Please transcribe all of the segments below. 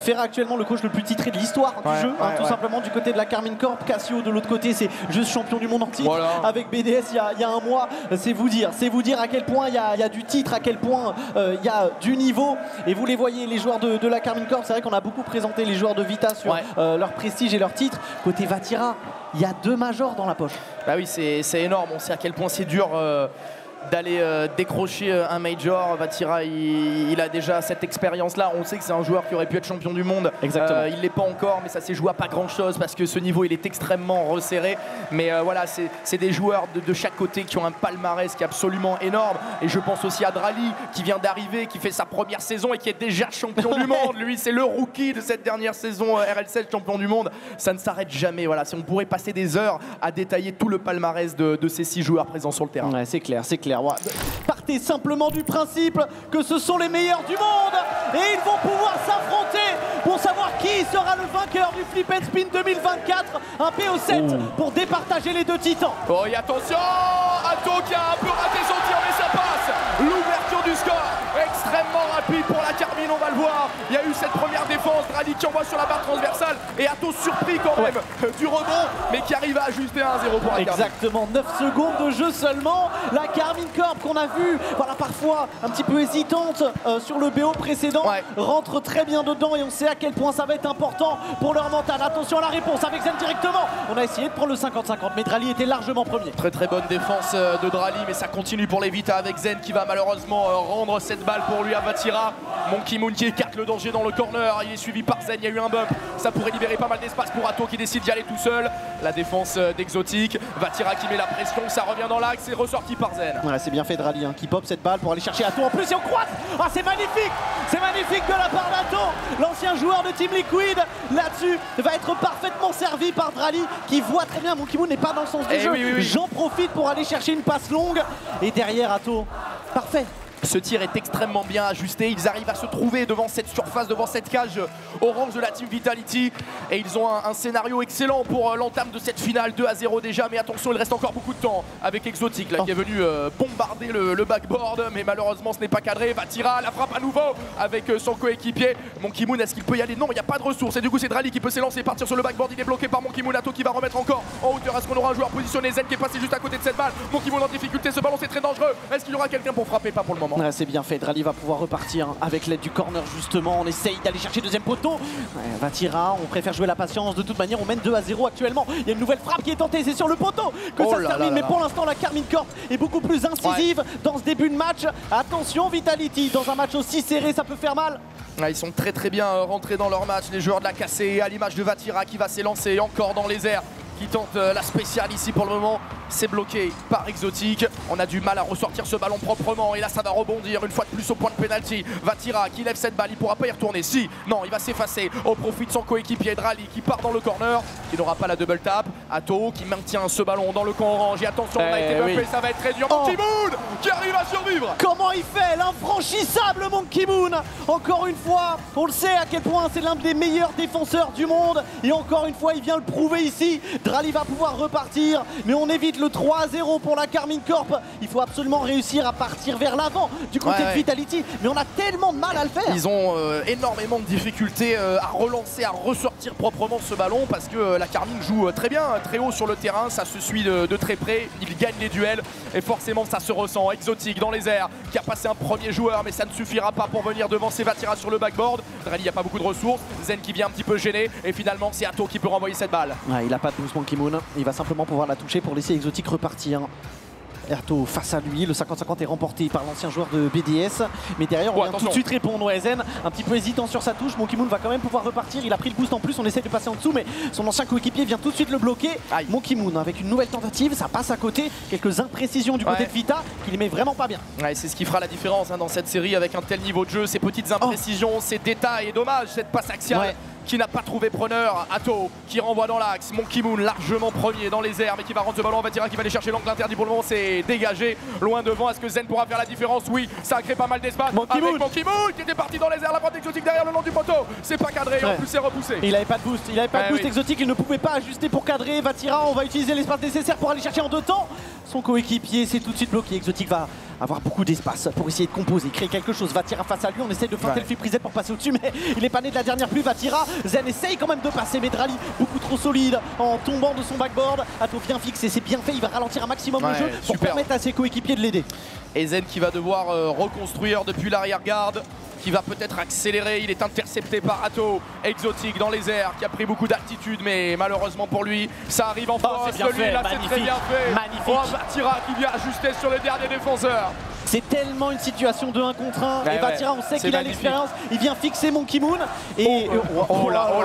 Ferra actuellement le coach le plus titré de l'histoire du jeu, tout simplement du côté de la Karmine Corp. Cassio de l'autre côté, c'est juste champion du monde en titre avec BDS il y a un mois. C'est vous dire à quel point il y a du titre, à quel point il y a du niveau. Et vous les voyez, les joueurs de la Karmine Corp, c'est vrai qu'on a beaucoup présenté les joueurs de Vita sur leur prestige et leur titre. Côté Vatira, il y a 2 majors dans la poche. Bah oui, c'est énorme, on sait à quel point c'est dur d'aller décrocher un major. Vatira, il a déjà cette expérience-là. On sait que c'est un joueur qui aurait pu être champion du monde. Exactement. Il ne l'est pas encore, mais ça s'est joué à pas grand-chose parce que ce niveau, il est extrêmement resserré. Mais voilà, c'est des joueurs de chaque côté qui ont un palmarès qui est absolument énorme. Et je pense aussi à Drali, qui vient d'arriver, qui fait sa première saison et qui est déjà champion du monde. Lui, c'est le rookie de cette dernière saison RL7 champion du monde. Ça ne s'arrête jamais. Voilà, si on pourrait passer des heures à détailler tout le palmarès de ces 6 joueurs présents sur le terrain. Ouais, c'est clair, c'est clair. Partez simplement du principe que ce sont les meilleurs du monde et ils vont pouvoir s'affronter pour savoir qui sera le vainqueur du Flip and Spin 2024. Un PO7 pour départager les 2 titans. Oh, et attention, Atto qui a un peu raté son tir, mais ça passe. L'ouverture du score extrêmement rapide pour la Karmine, on va le voir. Il y a eu cette première défense, Drali qui envoie sur la barre transversale et Atto surpris quand même du rebond, mais qui arrive à ajuster à 1-0 pour la Karmine. Exactement, 9 secondes de jeu seulement. La Karmine Corp qu'on a vu, voilà, parfois un petit peu hésitante sur le BO précédent, rentre très bien dedans et on sait à quel point ça va être important pour leur mental. Attention à la réponse avec Zen directement. On a essayé de prendre le 50-50, mais Drali était largement premier. Très très bonne défense de Drali, mais ça continue pour les Vita avec Zen qui va malheureusement rendre cette balle pour lui à Vatira. Monkey Moon qui écarte le danger dans le corner, il est suivi par Zen, il y a eu un bump, ça pourrait libérer pas mal d'espace pour Atto qui décide d'y aller tout seul. La défense d'Exotique, Vatira qui met la pression, ça revient dans l'axe, c'est ressorti par Zen. Ouais, c'est bien fait Drali qui pop cette balle pour aller chercher Atto en plus et on croise. Ah, c'est magnifique de la part d'Atto, l'ancien joueur de Team Liquid. Là-dessus va être parfaitement servi par Drali qui voit très bien Monkey Moon n'est pas dans le sens du jeu. J'en profite pour aller chercher une passe longue et derrière Atto, parfait. Ce tir est extrêmement bien ajusté, ils arrivent à se trouver devant cette surface, devant cette cage orange de la Team Vitality et ils ont un scénario excellent pour l'entame de cette finale, 2-0 déjà, mais attention, il reste encore beaucoup de temps avec Exotique là, qui est venu bombarder le backboard, mais malheureusement ce n'est pas cadré. Vatira, la frappe à nouveau avec son coéquipier. Monkey Moon, est-ce qu'il peut y aller? Non, il n'y a pas de ressources et du coup c'est Drali qui peut s'élancer et partir sur le backboard, il est bloqué par Monkey Moon. Atto qui va remettre encore en hauteur, est-ce qu'on aura un joueur positionné? Zen qui est passé juste à côté de cette balle, Monkey Moon en difficulté, ce ballon c'est très dangereux, est-ce qu'il y aura quelqu'un pour frapper? Pas pour le moment. Ouais, c'est bien fait, Drali va pouvoir repartir avec l'aide du corner justement, on essaye d'aller chercher deuxième poteau. Vatira, on préfère jouer la patience, de toute manière on mène 2-0 actuellement. Il y a une nouvelle frappe qui est tentée, c'est sur le poteau que ça se termine, mais pour l'instant la Karmine Corp est beaucoup plus incisive dans ce début de match. Attention Vitality, dans un match aussi serré ça peut faire mal. Ils sont très très bien rentrés dans leur match, les joueurs de la KC, à l'image de Vatira qui va s'élancer encore dans les airs, qui tente la spéciale ici pour le moment. C'est bloqué par Exotique. On a du mal à ressortir ce ballon proprement et là ça va rebondir une fois de plus au point de pénalty. Vatira qui lève cette balle, il pourra pas y retourner. Si, non, il va s'effacer au profit de son coéquipier Drali qui part dans le corner, qui n'aura pas la double tap. Atto qui maintient ce ballon dans le camp orange et attention, on a été bumpé, ça va être très dur. Monkey Moon qui arrive à survivre. Comment il fait l'infranchissable Monkey Moon? Encore une fois, on le sait à quel point c'est l'un des meilleurs défenseurs du monde et encore une fois il vient le prouver ici. Drali va pouvoir repartir, mais on évite le 3-0 pour la Karmine Corp. Il faut absolument réussir à partir vers l'avant du côté de Vitality, mais on a tellement de mal à le faire. Ils ont énormément de difficultés à relancer, à ressortir proprement ce ballon parce que la Karmine joue très bien, très haut sur le terrain, ça se suit de très près, ils gagnent les duels et forcément ça se ressent. Exotique dans les airs qui a passé un premier joueur, mais ça ne suffira pas pour venir devancer Vatira sur le backboard. Drali, il n'y a pas beaucoup de ressources, Zen qui vient un petit peu gêné et finalement c'est Atto qui peut renvoyer cette balle. Il n'a pas de boost Monkey Moon, il va simplement pouvoir la toucher pour laisser Exotique repartir. Atto face à lui, le 50-50 est remporté par l'ancien joueur de BDS, mais derrière on vient tout de suite répondre. Zen un petit peu hésitant sur sa touche, Monkey Moon va quand même pouvoir repartir, il a pris le boost en plus, on essaie de passer en dessous mais son ancien coéquipier vient tout de suite le bloquer. Monkey Moon avec une nouvelle tentative, ça passe à côté, quelques imprécisions du côté de Vita qui les met vraiment pas bien. C'est ce qui fera la différence dans cette série avec un tel niveau de jeu, ces petites imprécisions, ces détails, et dommage cette passe axiale. Qui n'a pas trouvé preneur. Atto qui renvoie dans l'axe, Monkey Moon largement premier dans les airs mais qui va rendre ce ballon. Vatira qui va aller chercher l'angle interdit, pour le moment c'est dégagé loin devant. Est-ce que Zen pourra faire la différence? Oui, ça crée pas mal d'espace. Monkey Moon qui était parti dans les airs, la frappe d'Exotique derrière le long du poteau, c'est pas cadré, en plus c'est repoussé. Il avait pas de boost, Exotique, il ne pouvait pas ajuster pour cadrer. Vatira, on va utiliser l'espace nécessaire pour aller chercher en 2 temps. son coéquipier, c'est tout de suite bloqué. Exotic va avoir beaucoup d'espace pour essayer de composer, créer quelque chose. Vatira face à lui, on essaie de feinter le flip reset pour passer au-dessus, mais il est pas né de la dernière pluie. Vatira, Zen essaye quand même de passer, mais Drali beaucoup trop solide en tombant de son backboard. Atto bien fixé, c'est bien fait, il va ralentir un maximum le jeu pour permettre à ses coéquipiers de l'aider. Et Zen qui va devoir reconstruire depuis l'arrière-garde, qui va peut-être accélérer, il est intercepté par Atto. Exotic dans les airs, qui a pris beaucoup d'altitude, mais malheureusement pour lui, ça arrive en force. C'est bien fait, là c'est très bien fait. Magnifique. Oh, Vatira qui vient ajuster sur le dernier défenseur. C'est tellement une situation de 1 contre 1. Et Vatira, on sait qu'il a l'expérience. Il vient fixer Monkey Moon. Et oh là. On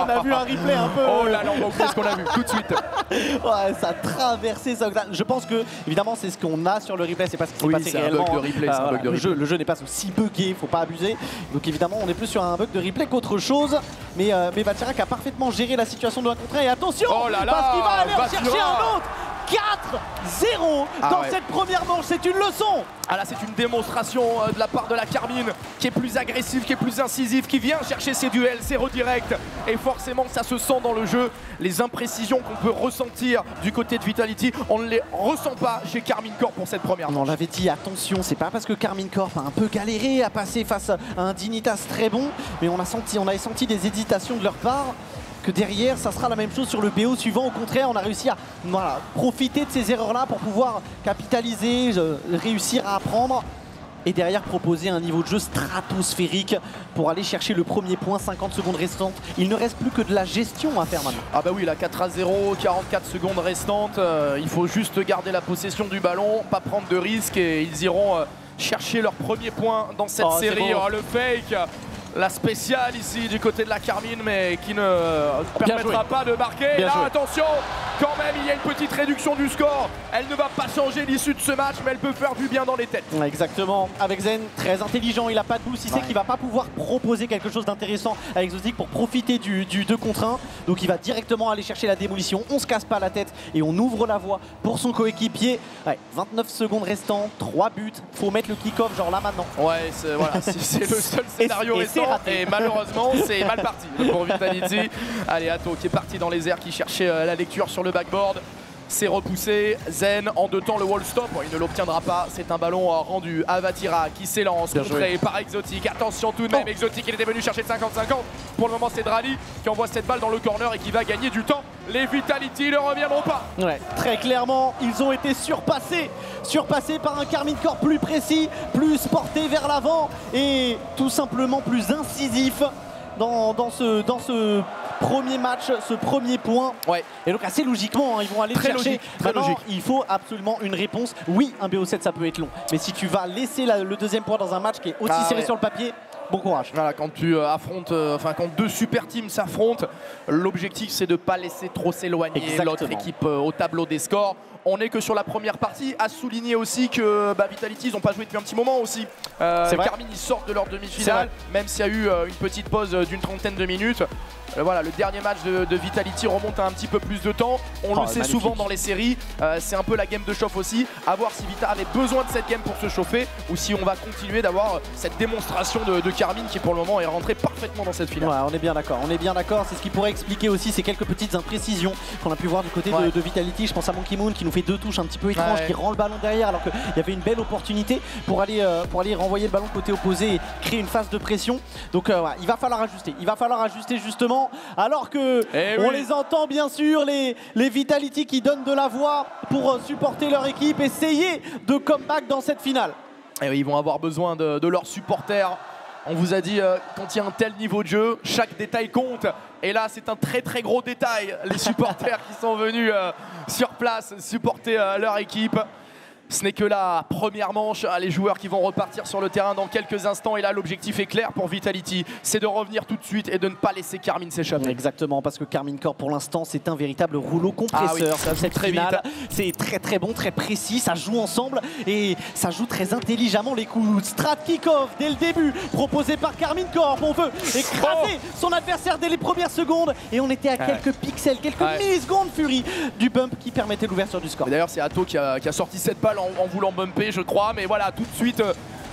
a vu un replay un peu. Oh là là, on va oublier ce qu'on a vu tout de suite. Ouais, ça a traversé ça. Je pense que, évidemment, c'est ce qu'on a sur le replay. C'est pas ce qui s'est passé réellement. Un bug de replay, c'est un bug de replay. Le jeu n'est pas aussi buggé, faut pas abuser. Donc évidemment, on est plus sur un bug de replay qu'autre chose. Mais Vatira qui a parfaitement géré la situation de 1 contre 1. Et attention, parce qu'il va aller en chercher un autre. 4-0 dans cette première manche, c'est une leçon. Ah là c'est une démonstration de la part de la Carmine qui est plus agressive, qui est plus incisive, qui vient chercher ses duels, ses redirects. Et forcément ça se sent dans le jeu. Les imprécisions qu'on peut ressentir du côté de Vitality, on ne les ressent pas chez Karmine Corp pour cette première manche. On l'avait dit, attention, c'est pas parce que Karmine Corp a un peu galéré à passer face à un Dignitas très bon, mais on avait senti des hésitations de leur part. Que derrière, ça sera la même chose sur le BO suivant. Au contraire, on a réussi à profiter de ces erreurs-là pour pouvoir capitaliser, réussir à apprendre. Et derrière, proposer un niveau de jeu stratosphérique pour aller chercher le premier point, 50 secondes restantes. Il ne reste plus que de la gestion à faire maintenant. Ah bah oui, là 4-0, 44 secondes restantes. Il faut juste garder la possession du ballon, pas prendre de risques et ils iront chercher leur premier point dans cette série. Oh, le fake, la spéciale ici du côté de la Carmine, mais qui ne permettra pas de marquer. Là, attention, quand même, il y a une petite réduction du score. Elle ne va pas changer l'issue de ce match, mais elle peut faire du bien dans les têtes. Exactement. Avec Zen, très intelligent, il n'a pas de boost. Il sait qu'il va pas pouvoir proposer quelque chose d'intéressant à Exotic pour profiter du 2 contre 1. Donc il va directement aller chercher la démolition. On se casse pas la tête et on ouvre la voie pour son coéquipier. 29 secondes restantes, 3 buts. Faut mettre le kick-off genre là maintenant. Ouais, c'est le seul scénario restant. Et malheureusement, c'est mal parti pour Vitality. Allez, Atto qui est parti dans les airs, qui cherchait la lecture sur le backboard. C'est repoussé. Zen en 2 temps le wall stop. Bon, il ne l'obtiendra pas. C'est un ballon rendu à Vatira qui s'élance, contré par Exotic. Attention tout de même, Exotic il était venu chercher le 50-50. Pour le moment, c'est Drali qui envoie cette balle dans le corner et qui va gagner du temps. Les Vitality ne reviendront pas. Ouais, très clairement, ils ont été surpassés par un Karmine Corp plus précis, plus porté vers l'avant et tout simplement plus incisif dans ce premier match, ce premier point. Ouais. Et donc assez logiquement, ils vont aller très chercher. Très logique. Il faut absolument une réponse. Oui, un BO7 ça peut être long, mais si tu vas laisser le deuxième point dans un match qui est aussi serré sur le papier, bon courage. Voilà, quand tu affrontes, quand 2 super teams s'affrontent, l'objectif c'est de ne pas laisser trop s'éloigner l'autre équipe au tableau des scores. On n'est que sur la première partie. À souligner aussi que Vitality, ils n'ont pas joué depuis un petit moment aussi. Carmine, ils sortent de leur demi-finale, même s'il y a eu une petite pause d'une trentaine de minutes. Voilà, le dernier match de Vitality remonte à un petit peu plus de temps. On le sait souvent dans les séries. C'est un peu la game de chauffe aussi. À voir si Vita avait besoin de cette game pour se chauffer ou si on va continuer d'avoir cette démonstration de Carmine qui pour le moment est rentrée parfaitement dans cette finale. Ouais, on est bien d'accord. C'est ce qui pourrait expliquer aussi ces quelques petites imprécisions qu'on a pu voir du côté de Vitality. Je pense à Monkey Moon qui nous fait 2 touches un petit peu étranges, qui rend le ballon derrière alors qu'il y avait une belle opportunité pour aller renvoyer le ballon côté opposé et créer une phase de pression. Donc il va falloir ajuster justement. Alors que on les entend bien sûr, les Vitality qui donnent de la voix pour supporter leur équipe, essayer de comeback dans cette finale. Et oui, ils vont avoir besoin de leurs supporters. On vous a dit, quand il y a un tel niveau de jeu, chaque détail compte. Et là, c'est un très très gros détail. Les supporters qui sont venus sur place supporter leur équipe. Ce n'est que la première manche, les joueurs qui vont repartir sur le terrain dans quelques instants. Et là, l'objectif est clair pour Vitality, c'est de revenir tout de suite et de ne pas laisser Carmine s'échapper. Exactement, parce que Karmine Corp, pour l'instant, c'est un véritable rouleau compresseur. Ça joue très vite. C'est très très bon, très précis, ça joue ensemble et ça joue très intelligemment les coups. Strat kick-off dès le début, proposé par Karmine Corp. On veut écraser son adversaire dès les premières secondes. Et on était à quelques pixels, quelques millisecondes Fury du bump qui permettait l'ouverture du score. D'ailleurs, c'est Atto qui a sorti cette balle en voulant bumper, je crois, mais voilà, tout de suite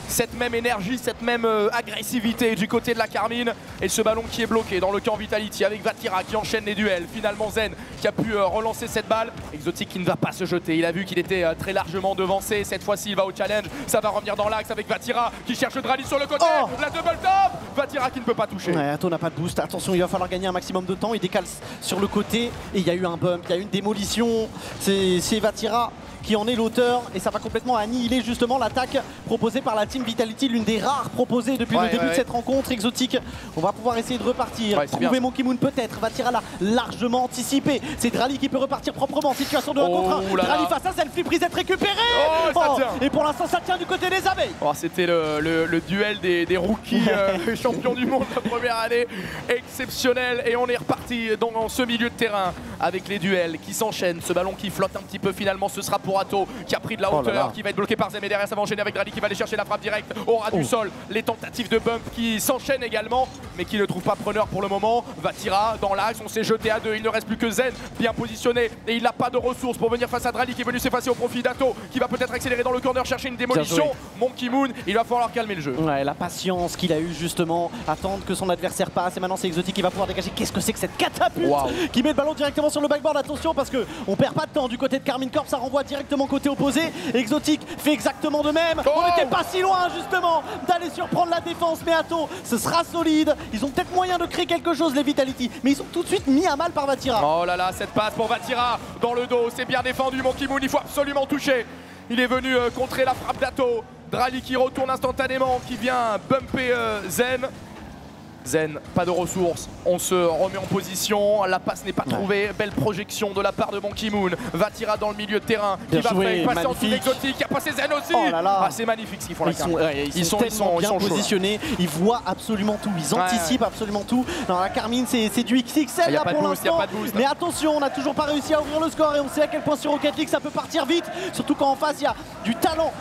cette même énergie, cette même agressivité du côté de la Carmine. Et ce ballon qui est bloqué dans le camp Vitality avec Vatira qui enchaîne les duels. Finalement Zen qui a pu relancer cette balle. Exotic qui ne va pas se jeter. Il a vu qu'il était très largement devancé. Cette fois-ci il va au challenge. Ça va revenir dans l'axe avec Vatira qui cherche Drali sur le côté. La double top. Vatira qui ne peut pas toucher. Ouais, Atto n'a pas de boost. Attention, il va falloir gagner un maximum de temps. Il décale sur le côté et il y a eu un bump, il y a eu une démolition. C'est Vatira qui en est l'auteur et ça va complètement annihiler justement l'attaque proposée par la Team Vitality, l'une des rares proposées depuis le début de cette rencontre. Exotique, on va pouvoir essayer de repartir, trouver Monkey Moon peut-être. Vatira l'a largement anticipé. C'est Drali qui peut repartir proprement. Situation de 1 contre 1. Drali face à Zen, flip reset récupéré. Et pour l'instant ça tient du côté des abeilles. C'était le duel des rookies champions du monde la première année, exceptionnel. Et on est reparti dans ce milieu de terrain avec les duels qui s'enchaînent. Ce ballon qui flotte un petit peu finalement, ce sera pour Atto qui a pris de la hauteur, qui va être bloqué par Zen et derrière ça va enchaîner avec Drali qui va aller chercher la frappe directe au ras du sol. Les tentatives de bump qui s'enchaînent également mais qui ne trouvent pas preneur pour le moment. Vatira dans l'axe, on s'est jeté à deux, il ne reste plus que Zen bien positionné et il n'a pas de ressources pour venir face à Drali qui est venu s'effacer au profit d'Atto qui va peut-être accélérer dans le corner, chercher une démolition. Monkey Moon, il va falloir calmer le jeu. Ouais, la patience qu'il a eu justement, attendre que son adversaire passe et maintenant c'est Exotic qui va pouvoir dégager. Qu'est-ce que c'est que cette catapulte qui met le ballon directement sur le backboard. Attention parce qu'on perd pas de temps du côté de Carmine Corp, ça renvoie directement côté opposé. Exotic fait exactement de même. On n'était pas si loin justement d'aller surprendre la défense, mais Atto, ce sera solide. Ils ont peut-être moyen de créer quelque chose les Vitality, mais ils sont tout de suite mis à mal par Vatira. Oh là là, cette passe pour Vatira dans le dos, c'est bien défendu. Monkey Moon, il faut absolument toucher. Il est venu contrer la frappe d'Atto. Drali qui retourne instantanément, qui vient bumper Zen. Zen, pas de ressources, on se remet en position, la passe n'est pas trouvée, belle projection de la part de Monkey Moon. Vatira dans le milieu de terrain, qui va faire passer en dessous d'Exotic, qui a passé Zen aussi. C'est magnifique ce qu'ils font là. Ils sont tellement bien positionnés, ils voient absolument tout, ils anticipent absolument tout. Dans la Carmine, c'est du XXL là pour l'instant. Mais attention, on n'a toujours pas réussi à ouvrir le score et on sait à quel point sur Rocket League ça peut partir vite, surtout quand en face il y a du talent.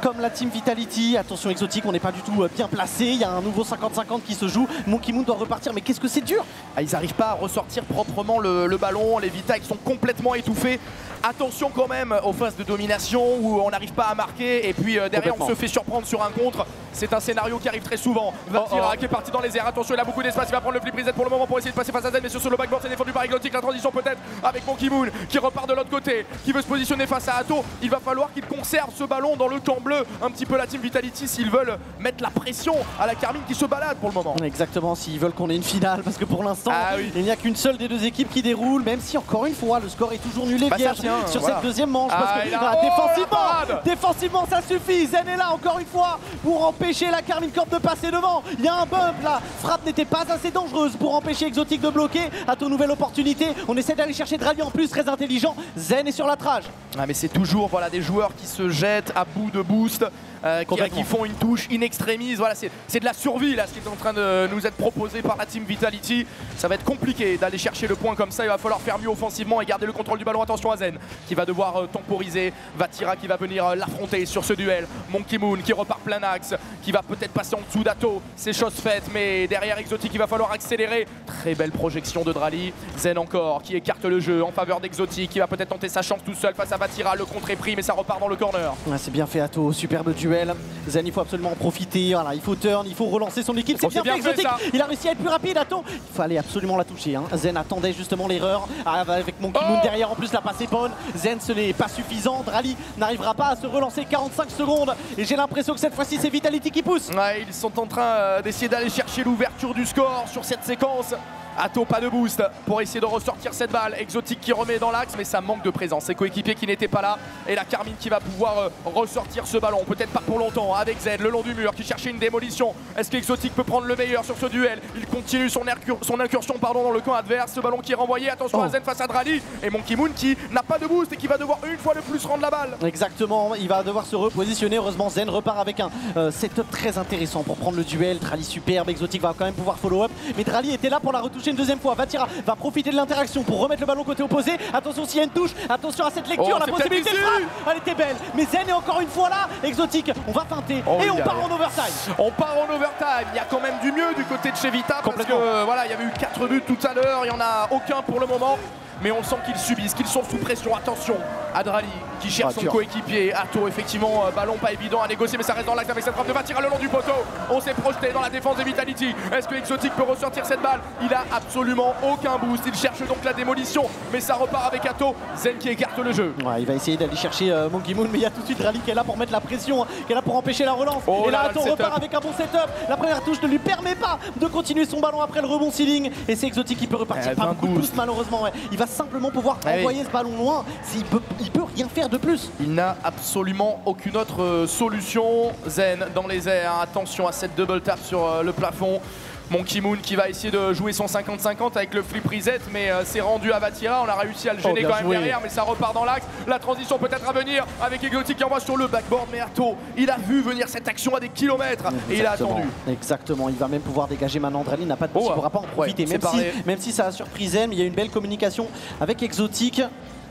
Comme la Team Vitality, attention Exotic, on n'est pas du tout bien placé, il y a un nouveau 50-50 qui se joue, Monkey Moon doit repartir, mais qu'est-ce que c'est dur. Ils n'arrivent pas à ressortir proprement le ballon, les Vita sont complètement étouffés. Attention quand même aux phases de domination où on n'arrive pas à marquer et puis derrière on se fait surprendre sur un contre. C'est un scénario qui arrive très souvent. Vatira qui est parti dans les airs, attention il a beaucoup d'espace, il va prendre le flip reset pour le moment pour essayer de passer face à Zen, mais sur le backboard c'est défendu par Exotic. La transition peut-être avec Monkey Moon qui repart de l'autre côté, qui veut se positionner face à Atto. Il va falloir qu'il conserve ce ballon dans le camp bleu, un petit peu la Team Vitality s'ils veulent mettre la pression à la Carmine qui se balade pour le moment. Exactement, s'ils veulent qu'on ait une finale, parce que pour l'instant il n'y a qu'une seule des deux équipes qui déroule, même si encore une fois le score est toujours nul et vierge sur cette deuxième manche. Parce que défensivement ça suffit. Zen est là encore une fois pour empêcher la Carmine Corp de passer devant. Il y a un bump, la frappe n'était pas assez dangereuse pour empêcher Exotic de bloquer. Atto, nouvelle opportunité, on essaie d'aller chercher Drali en plus, très intelligent. Zen est sur la trage. Mais c'est toujours des joueurs qui se jettent à bout de boost. Qui font une touche in extremis. Voilà, c'est de la survie là, ce qui est en train de nous être proposé par la Team Vitality. Ça va être compliqué d'aller chercher le point comme ça. Il va falloir faire mieux offensivement et garder le contrôle du ballon. Attention à Zen qui va devoir temporiser. Vatira qui va venir l'affronter sur ce duel. Monkey Moon qui repart plein axe, qui va peut-être passer en dessous d'Atto. C'est chose faite, mais derrière Exotic il va falloir accélérer. Très belle projection de Drali. Zen encore qui écarte le jeu en faveur d'Exotic, qui va peut-être tenter sa chance tout seul face à Vatira. Le contre est pris mais ça repart dans le corner. C'est bien fait Atto, superbe duel. Zen, il faut absolument en profiter, voilà, il faut turn, il faut relancer son équipe, c'est bien fait Exotic, il a réussi à être plus rapide. Atto, il fallait absolument la toucher, Zen attendait justement l'erreur, avec Monkey Moon derrière, en plus la passe est bonne. Zen, ce n'est pas suffisant, Drali n'arrivera pas à se relancer. 45 secondes et j'ai l'impression que cette fois-ci c'est Vitality qui pousse. Ils sont en train d'essayer d'aller chercher l'ouverture du score sur cette séquence. Atto, pas de boost pour essayer de ressortir cette balle. Exotic qui remet dans l'axe, mais ça manque de présence. Ses coéquipiers qui n'étaient pas là. Et la Carmine qui va pouvoir ressortir ce ballon. Peut-être pas pour longtemps avec Zen le long du mur qui cherchait une démolition. Est-ce qu'Exotic peut prendre le meilleur sur ce duel? Il continue son incursion dans le camp adverse. Ce ballon qui est renvoyé. Attention à Zen face à Drali. Et Monkey Moon qui n'a pas de boost et qui va devoir une fois de plus rendre la balle. Exactement, il va devoir se repositionner. Heureusement Zen repart avec un setup très intéressant pour prendre le duel. Drali superbe, Exotic va quand même pouvoir follow up. Mais Drali était là pour la retoucher une deuxième fois. Vatira va profiter de l'interaction pour remettre le ballon côté opposé. Attention s'il y a une touche, attention à cette lecture, la possibilité de frappe, elle était belle. Mais Zen est encore une fois là. Exotic, on va feinter et on part en overtime. On part en overtime, il y a quand même du mieux du côté de chez Vita. Parce que voilà, il y avait eu 4 buts tout à l'heure, il n'y en a aucun pour le moment. Mais on sent qu'ils subissent, qu'ils sont sous pression. Attention à Drali qui cherche son coéquipier. Atto, effectivement, ballon pas évident à négocier, mais ça reste dans l'axe avec cette frappe de Vatira le long du poteau. On s'est projeté dans la défense de Vitality. Est-ce que Exotic peut ressortir cette balle? Il a absolument aucun boost. Il cherche donc la démolition, mais ça repart avec Atto. Zen qui écarte le jeu. Ouais, il va essayer d'aller chercher Monkey Moon, mais il y a tout de suite Rally qui est là pour mettre la pression, qui est là pour empêcher la relance. Et là, Atto repart avec un bon setup. La première touche ne lui permet pas de continuer son ballon après le rebond ceiling. Et c'est Exotic qui peut repartir. Pas beaucoup de boost malheureusement. Ouais. Il va simplement pouvoir envoyer ce ballon loin. Il peut rien faire de plus. Il n'a absolument aucune autre solution. Zen dans les airs. Attention à cette double tap sur le plafond. Monkey Moon qui va essayer de jouer son 50-50 avec le flip reset, mais c'est rendu à Vatira. On a réussi à le gêner quand même derrière, mais ça repart dans l'axe. La transition peut-être à venir avec Exotic qui envoie sur le backboard, mais Atto, il a vu venir cette action à des kilomètres et il a attendu. Exactement, il va même pouvoir dégager maintenant. Drali n'a pas de boost, il ne pourra pas en profiter, même si ça a surpris Zen, mais il y a une belle communication avec Exotic.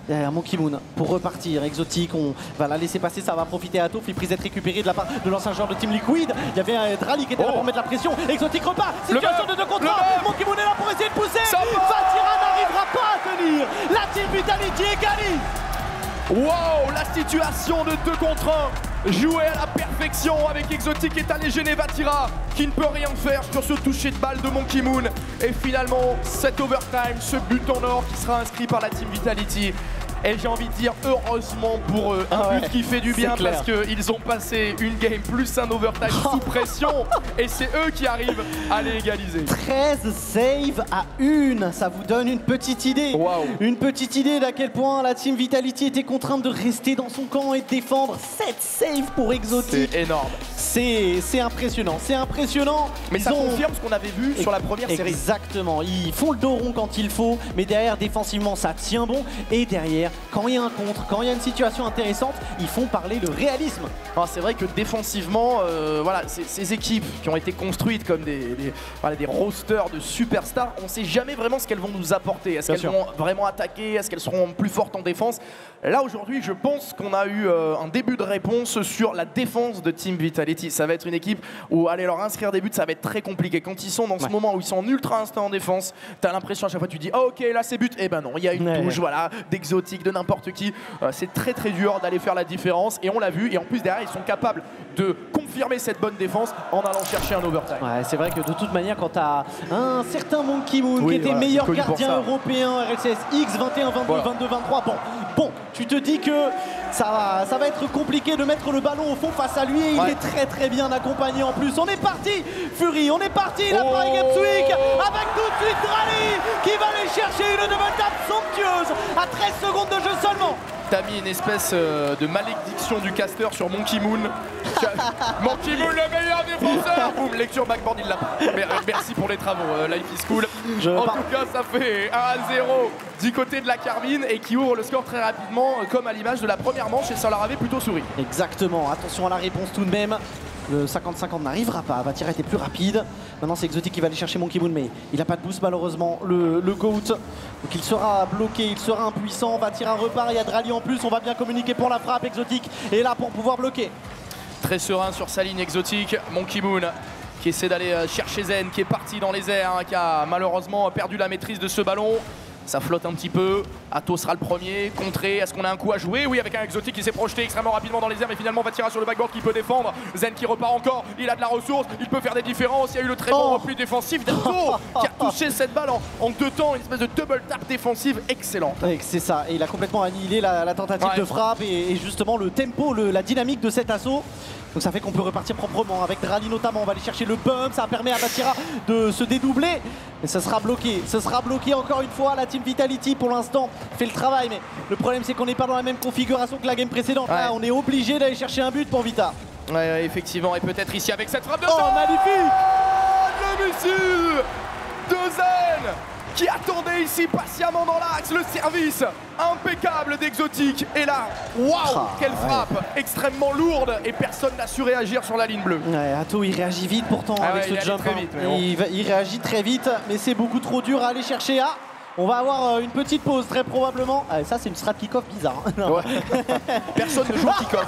Derrière Monkey Moon pour repartir. Exotic, on va la laisser passer, ça va profiter à Atto. Flip reset récupéré de la part de l'ancien joueur de Team Liquid. Il y avait Drali qui était là pour mettre la pression. Exotic repart. Situation de 2 contre 1. Monkey Moon est là pour essayer de pousser. Vatira n'arrivera pas à tenir. La Team Vitality égalise. Wow, la situation de 2 contre 1 jouée à la perfection avec Exotic qui est allé gêner Vatira qui ne peut rien faire sur ce toucher de balle de Monkey Moon. Et finalement, cet overtime, ce but en or qui sera inscrit par la Team Vitality. Et j'ai envie de dire heureusement pour eux, un but qui fait du bien parce qu'ils ont passé une game plus un overtime sous pression et c'est eux qui arrivent à les égaliser. 13 saves à 1, ça vous donne une petite idée. Une petite idée d'à quel point la Team Vitality était contrainte de rester dans son camp et de défendre. 7 saves pour Exotic. C'est énorme. C'est impressionnant, c'est impressionnant. Mais ça confirme ce qu'on avait vu sur la première série. Exactement, ils font le dos rond quand il faut, mais derrière défensivement ça tient bon et derrière quand il y a un contre, quand il y a une situation intéressante, ils font parler le réalisme. C'est vrai que défensivement, voilà, ces équipes qui ont été construites comme des rosters de superstars, on ne sait jamais vraiment ce qu'elles vont nous apporter. Est-ce qu'elles vont vraiment attaquer? Est-ce qu'elles seront plus fortes en défense? Là aujourd'hui, je pense qu'on a eu un début de réponse sur la défense de Team Vitality. Ça va être une équipe où aller leur inscrire des buts, ça va être très compliqué. Quand ils sont dans ce moment où ils sont en ultra instinct en défense, tu as l'impression à chaque fois tu dis oh, ok là c'est but. Et ben non, il y a une touche voilà, d'Exotic, de n'importe qui. C'est très très dur d'aller faire la différence et on l'a vu. Et en plus derrière ils sont capables de confirmer cette bonne défense en allant chercher un overtime. Ouais, c'est vrai que de toute manière quand tu as un certain Monkey Moon qui était meilleur gardien européen RLCS X 21, 22, 22, 23, bon, tu te dis que ça va être compliqué de mettre le ballon au fond face à lui et il est très très bien accompagné en plus. On est parti Fury, on est parti la Paris Games Week avec tout de suite Drali qui va aller chercher une double tap somptueuse à 13 secondes de jeu seulement. T'as mis une espèce de malédiction du caster sur Monkey Moon. Monkey Moon le meilleur défenseur. Boum, lecture backboard, il l'a pas. Merci pour les travaux, Life is cool. En tout cas, ça fait 1-0 du côté de la Carmine et qui ouvre le score très rapidement comme à l'image de la première manche et ça leur avait plutôt souri. Exactement, attention à la réponse tout de même. Le 50-50 n'arrivera pas, Vatira était plus rapide. Maintenant c'est Exotic qui va aller chercher Monkey Moon, mais il n'a pas de boost malheureusement, le GOAT. Donc il sera bloqué, il sera impuissant. Vatira repart, il y a Drali en plus, on va bien communiquer pour la frappe. Exotic est là pour pouvoir bloquer. Très serein sur sa ligne Exotic, Monkey Moon qui essaie d'aller chercher Zen, qui est parti dans les airs, qui a malheureusement perdu la maîtrise de ce ballon. Ça flotte un petit peu, Atto sera le premier, contré, est-ce qu'on a un coup à jouer? Oui, avec un Exotic qui s'est projeté extrêmement rapidement dans les airs, mais finalement Vatira sur le backboard qui peut défendre. Zen qui repart encore, il a de la ressource, il peut faire des différences, il y a eu le très bon repli défensif d'Atto qui a touché cette balle en 2 temps, une espèce de double tap défensive excellente. C'est ça, et il a complètement annihilé la tentative de frappe et justement le tempo, la dynamique de cet assaut. Donc ça fait qu'on peut repartir proprement avec Drali notamment, on va aller chercher le bump, ça permet à Vatira de se dédoubler. Mais ce sera bloqué encore une fois. La Team Vitality pour l'instant fait le travail, mais le problème c'est qu'on n'est pas dans la même configuration que la game précédente. Là on est obligé d'aller chercher un but pour Vita. Ouais, effectivement, et peut-être ici avec cette frappe de magnifique le missile de Zen qui attendait ici patiemment dans l'axe, le service impeccable d'Exotic. Et là, waouh, quelle frappe extrêmement lourde et personne n'a su réagir sur la ligne bleue. Atto il réagit vite pourtant avec ce jump. Il réagit très vite, mais c'est beaucoup trop dur à aller chercher. On va avoir une petite pause très probablement. Ça c'est une strat kick-off bizarre. Personne ne joue au kick-off.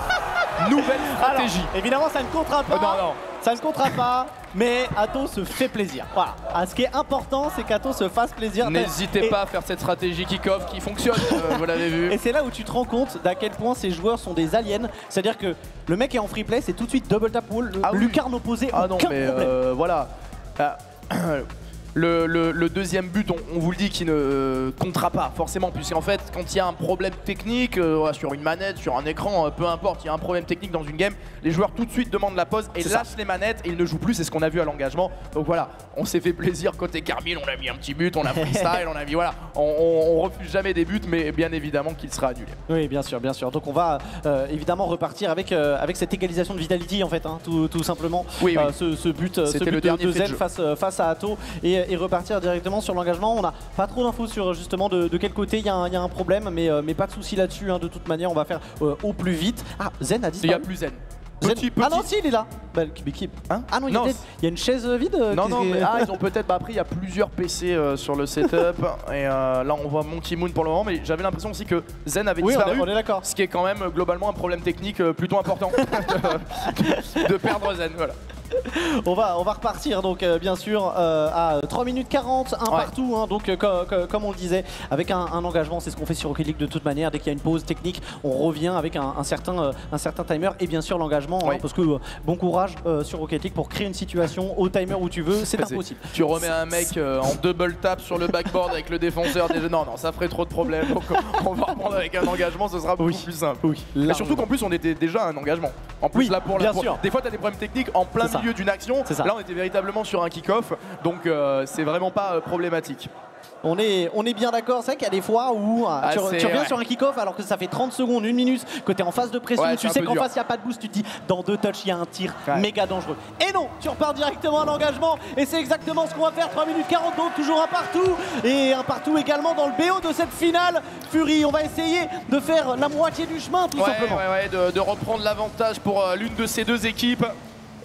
Nouvelle stratégie. Alors, évidemment ça ne comptera pas. Non. Ça ne comptera pas, mais Atto se fait plaisir. Voilà. Ce qui est important, c'est qu'Atto se fasse plaisir. N'hésitez pas à faire cette stratégie kick-off qui fonctionne, vous l'avez vu. Et c'est là où tu te rends compte d'à quel point ces joueurs sont des aliens. C'est-à-dire que le mec est en free play, c'est tout de suite double tap wall, lucarne opposée, aucun problème. Voilà. Le deuxième but, on vous le dit, qui ne comptera pas forcément, puisqu'en fait, quand il y a un problème technique sur une manette, sur un écran, peu importe, il y a un problème technique dans une game, les joueurs tout de suite demandent la pause et lâchent les manettes et ils ne jouent plus. C'est ce qu'on a vu à l'engagement. Donc voilà, on s'est fait plaisir côté Carmine, on a mis un petit but, on a freestyle, on a mis voilà, on refuse jamais des buts, mais bien évidemment qu'il sera annulé. Oui, bien sûr, bien sûr. Donc on va évidemment repartir avec cette égalisation de Vitality en fait, hein, tout simplement. Oui, ce but de Zen face à Atto et repartir directement sur l'engagement. On n'a pas trop d'infos sur justement de quel côté il y a un problème, mais pas de souci là-dessus. Hein. De toute manière, on va faire au plus vite. Ah, Zen a disparu. Il n'y a plus Zen. Petit. Ah non, si, il est là. Bah, hein, ah non, il y a une chaise vide. Non, mais ils ont peut-être. Après, il y a plusieurs PC sur le setup. Et là, on voit Monkey Moon pour le moment. Mais j'avais l'impression aussi que Zen avait disparu. On est d'accord. Ce qui est quand même globalement un problème technique plutôt important de perdre Zen. Voilà. On va repartir donc bien sûr à 3 minutes 40, un partout, hein, donc comme on le disait, avec un engagement, c'est ce qu'on fait sur Rocket League de toute manière. Dès qu'il y a une pause technique, on revient avec un certain timer et bien sûr l'engagement, hein, parce que bon courage sur Rocket League pour créer une situation au timer où tu veux, c'est impossible. Tu remets un mec en double tap sur le backboard avec le défenseur, déjà non, ça ferait trop de problèmes, donc on va reprendre avec un engagement, ce sera beaucoup plus simple. Et surtout qu'en plus on était déjà à un engagement. En plus là pour des fois tu as des problèmes techniques en plein milieu d'une action, là on était véritablement sur un kick-off, donc c'est vraiment pas problématique. On est bien d'accord, c'est vrai qu'il y a des fois où tu reviens sur un kick-off alors que ça fait 30 secondes, 1 minute, que tu es en phase de pression, tu sais qu'en face il n'y a pas de boost, tu te dis dans 2 touches il y a un tir méga dangereux. Et non, tu repars directement à l'engagement et c'est exactement ce qu'on va faire, 3 minutes 40 donc toujours un partout et un partout également dans le BO de cette finale. Fury, on va essayer de faire la moitié du chemin tout simplement. De reprendre l'avantage pour l'une de ces deux équipes.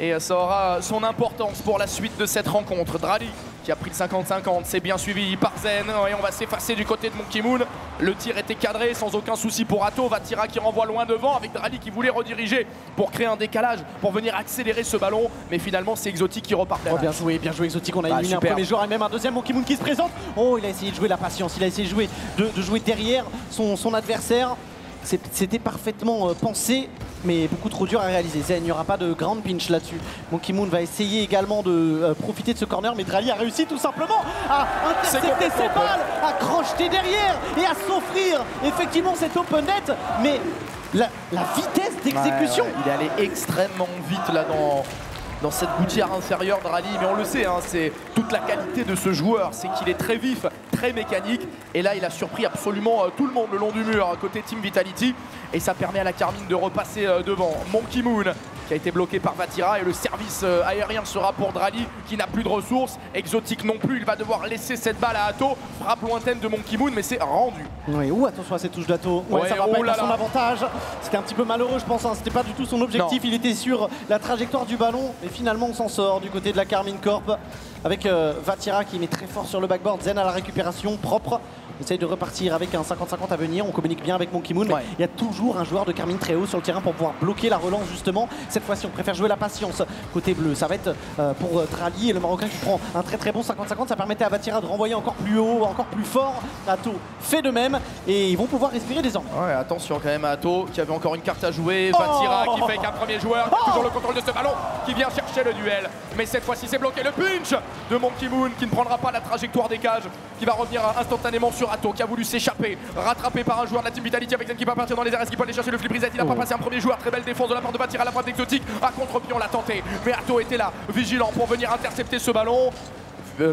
Et ça aura son importance pour la suite de cette rencontre. Drali qui a pris le 50-50, c'est bien suivi par Zen. Et on va s'effacer du côté de Monkey Moon. Le tir était cadré sans aucun souci pour Atto. Vatira qui renvoie loin devant avec Drali qui voulait rediriger pour créer un décalage, pour venir accélérer ce ballon. Mais finalement c'est Exotic qui repart. Bien joué Exotic. On a éliminé un premier joueur et même un deuxième Monkey Moon qui se présente. Oh, il a essayé de jouer la patience, il a essayé de jouer derrière son adversaire. C'était parfaitement pensé, mais beaucoup trop dur à réaliser. Il n'y aura pas de grand pinch là-dessus. Monkey Moon va essayer également de profiter de ce corner, mais Drali a réussi tout simplement à intercepter ses balles, à crocheter derrière et à s'offrir effectivement cet open net. Mais la vitesse d'exécution, il est allé extrêmement vite là dans cette gouttière inférieure de Drali, mais on le sait, hein, c'est toute la qualité de ce joueur, c'est qu'il est très vif, très mécanique, et là il a surpris absolument tout le monde le long du mur côté Team Vitality, et ça permet à la Carmine de repasser devant. Monkey Moon qui a été bloqué par Vatira et le service aérien sera pour Drali qui n'a plus de ressources. Exotic non plus, il va devoir laisser cette balle à Atto. Frappe lointaine de Monkey Moon, mais c'est rendu. Oui, attention à cette touche d'Atto. Ça va pas être à son avantage. C'était un petit peu malheureux, je pense. Hein. C'était pas du tout son objectif. Il était sur la trajectoire du ballon. Et finalement, on s'en sort du côté de la Carmine Corp. Avec Vatira qui met très fort sur le backboard. Zen à la récupération propre. On essaye de repartir avec un 50-50 à venir. On communique bien avec Monkey Moon. Mais il y a toujours un joueur de Carmine très haut sur le terrain pour pouvoir bloquer la relance justement. Cette fois-ci, on préfère jouer la patience côté bleu. Ça va être pour Drali et le Marocain qui prend un très bon 50-50. Ça permettait à Vatira de renvoyer encore plus haut, encore plus fort. Atto fait de même et ils vont pouvoir respirer désormais. Ouais, attention quand même à Atto qui avait encore une carte à jouer. Vatira qui fait qu'un premier joueur. Toujours le contrôle de ce ballon qui vient chercher le duel. Mais cette fois-ci, c'est bloqué. Le punch de Monkey Moon qui ne prendra pas la trajectoire des cages, qui va revenir instantanément sur Atto qui a voulu s'échapper, rattrapé par un joueur de la Team Vitality avec Zen qui va partir dans les airs, est-ce qu'il peut aller chercher le flip reset? Il n'a pas passé un premier joueur, très belle défense de la part de Vatira à la frappe d'Exotic, à contre-pied on l'a tenté, mais Atto était là, vigilant pour venir intercepter ce ballon.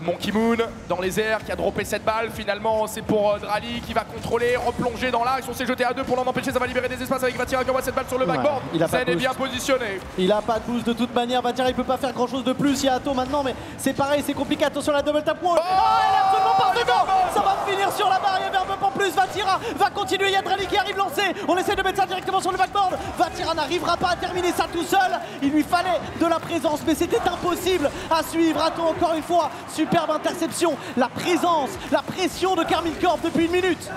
Monkey Moon dans les airs qui a droppé cette balle, finalement c'est pour Drali qui va contrôler, replonger dans l'axe, on s'est jeté à deux pour l'en empêcher, ça va libérer des espaces avec Vatira qui envoie cette balle sur le backboard. Zen est bien positionné. Il a pas de boost de toute manière, Vatira il peut pas faire grand chose de plus, il y a Atto maintenant mais c'est pareil, c'est compliqué, attention la double tap wall. Elle est absolument pas dedans, ça va finir sur la barre, il y avait un peu en plus, Vatira va continuer, il y a Drali qui arrive lancé, on essaie de mettre ça directement sur le backboard, Vatira n'arrivera pas à terminer ça tout seul, il lui fallait de la présence mais c'était impossible à suivre. Atto encore une fois, superbe interception, la présence, la pression de Carmine Corp depuis 1 minute.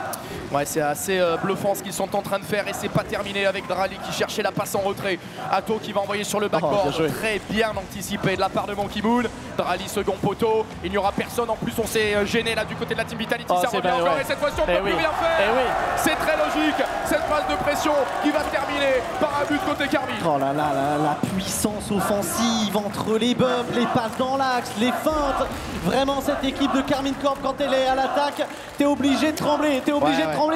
Ouais, c'est assez bluffant ce qu'ils sont en train de faire et c'est pas terminé avec Drali qui cherchait la passe en retrait. Atto qui va envoyer sur le backboard, très bien anticipé de la part de Monkey Moon. Drali second poteau, il n'y aura personne, en plus on s'est gêné là du côté de la Team Vitality, ça revient encore et cette fois-ci on ne peut plus rien faire. C'est très logique, cette phase de pression qui va se terminer par un but côté Carmine. Oh là là, la puissance offensive entre les bumps, les passes dans l'axe, les feintes. Vraiment cette équipe de Karmine Corp quand elle est à l'attaque, t'es obligé de trembler,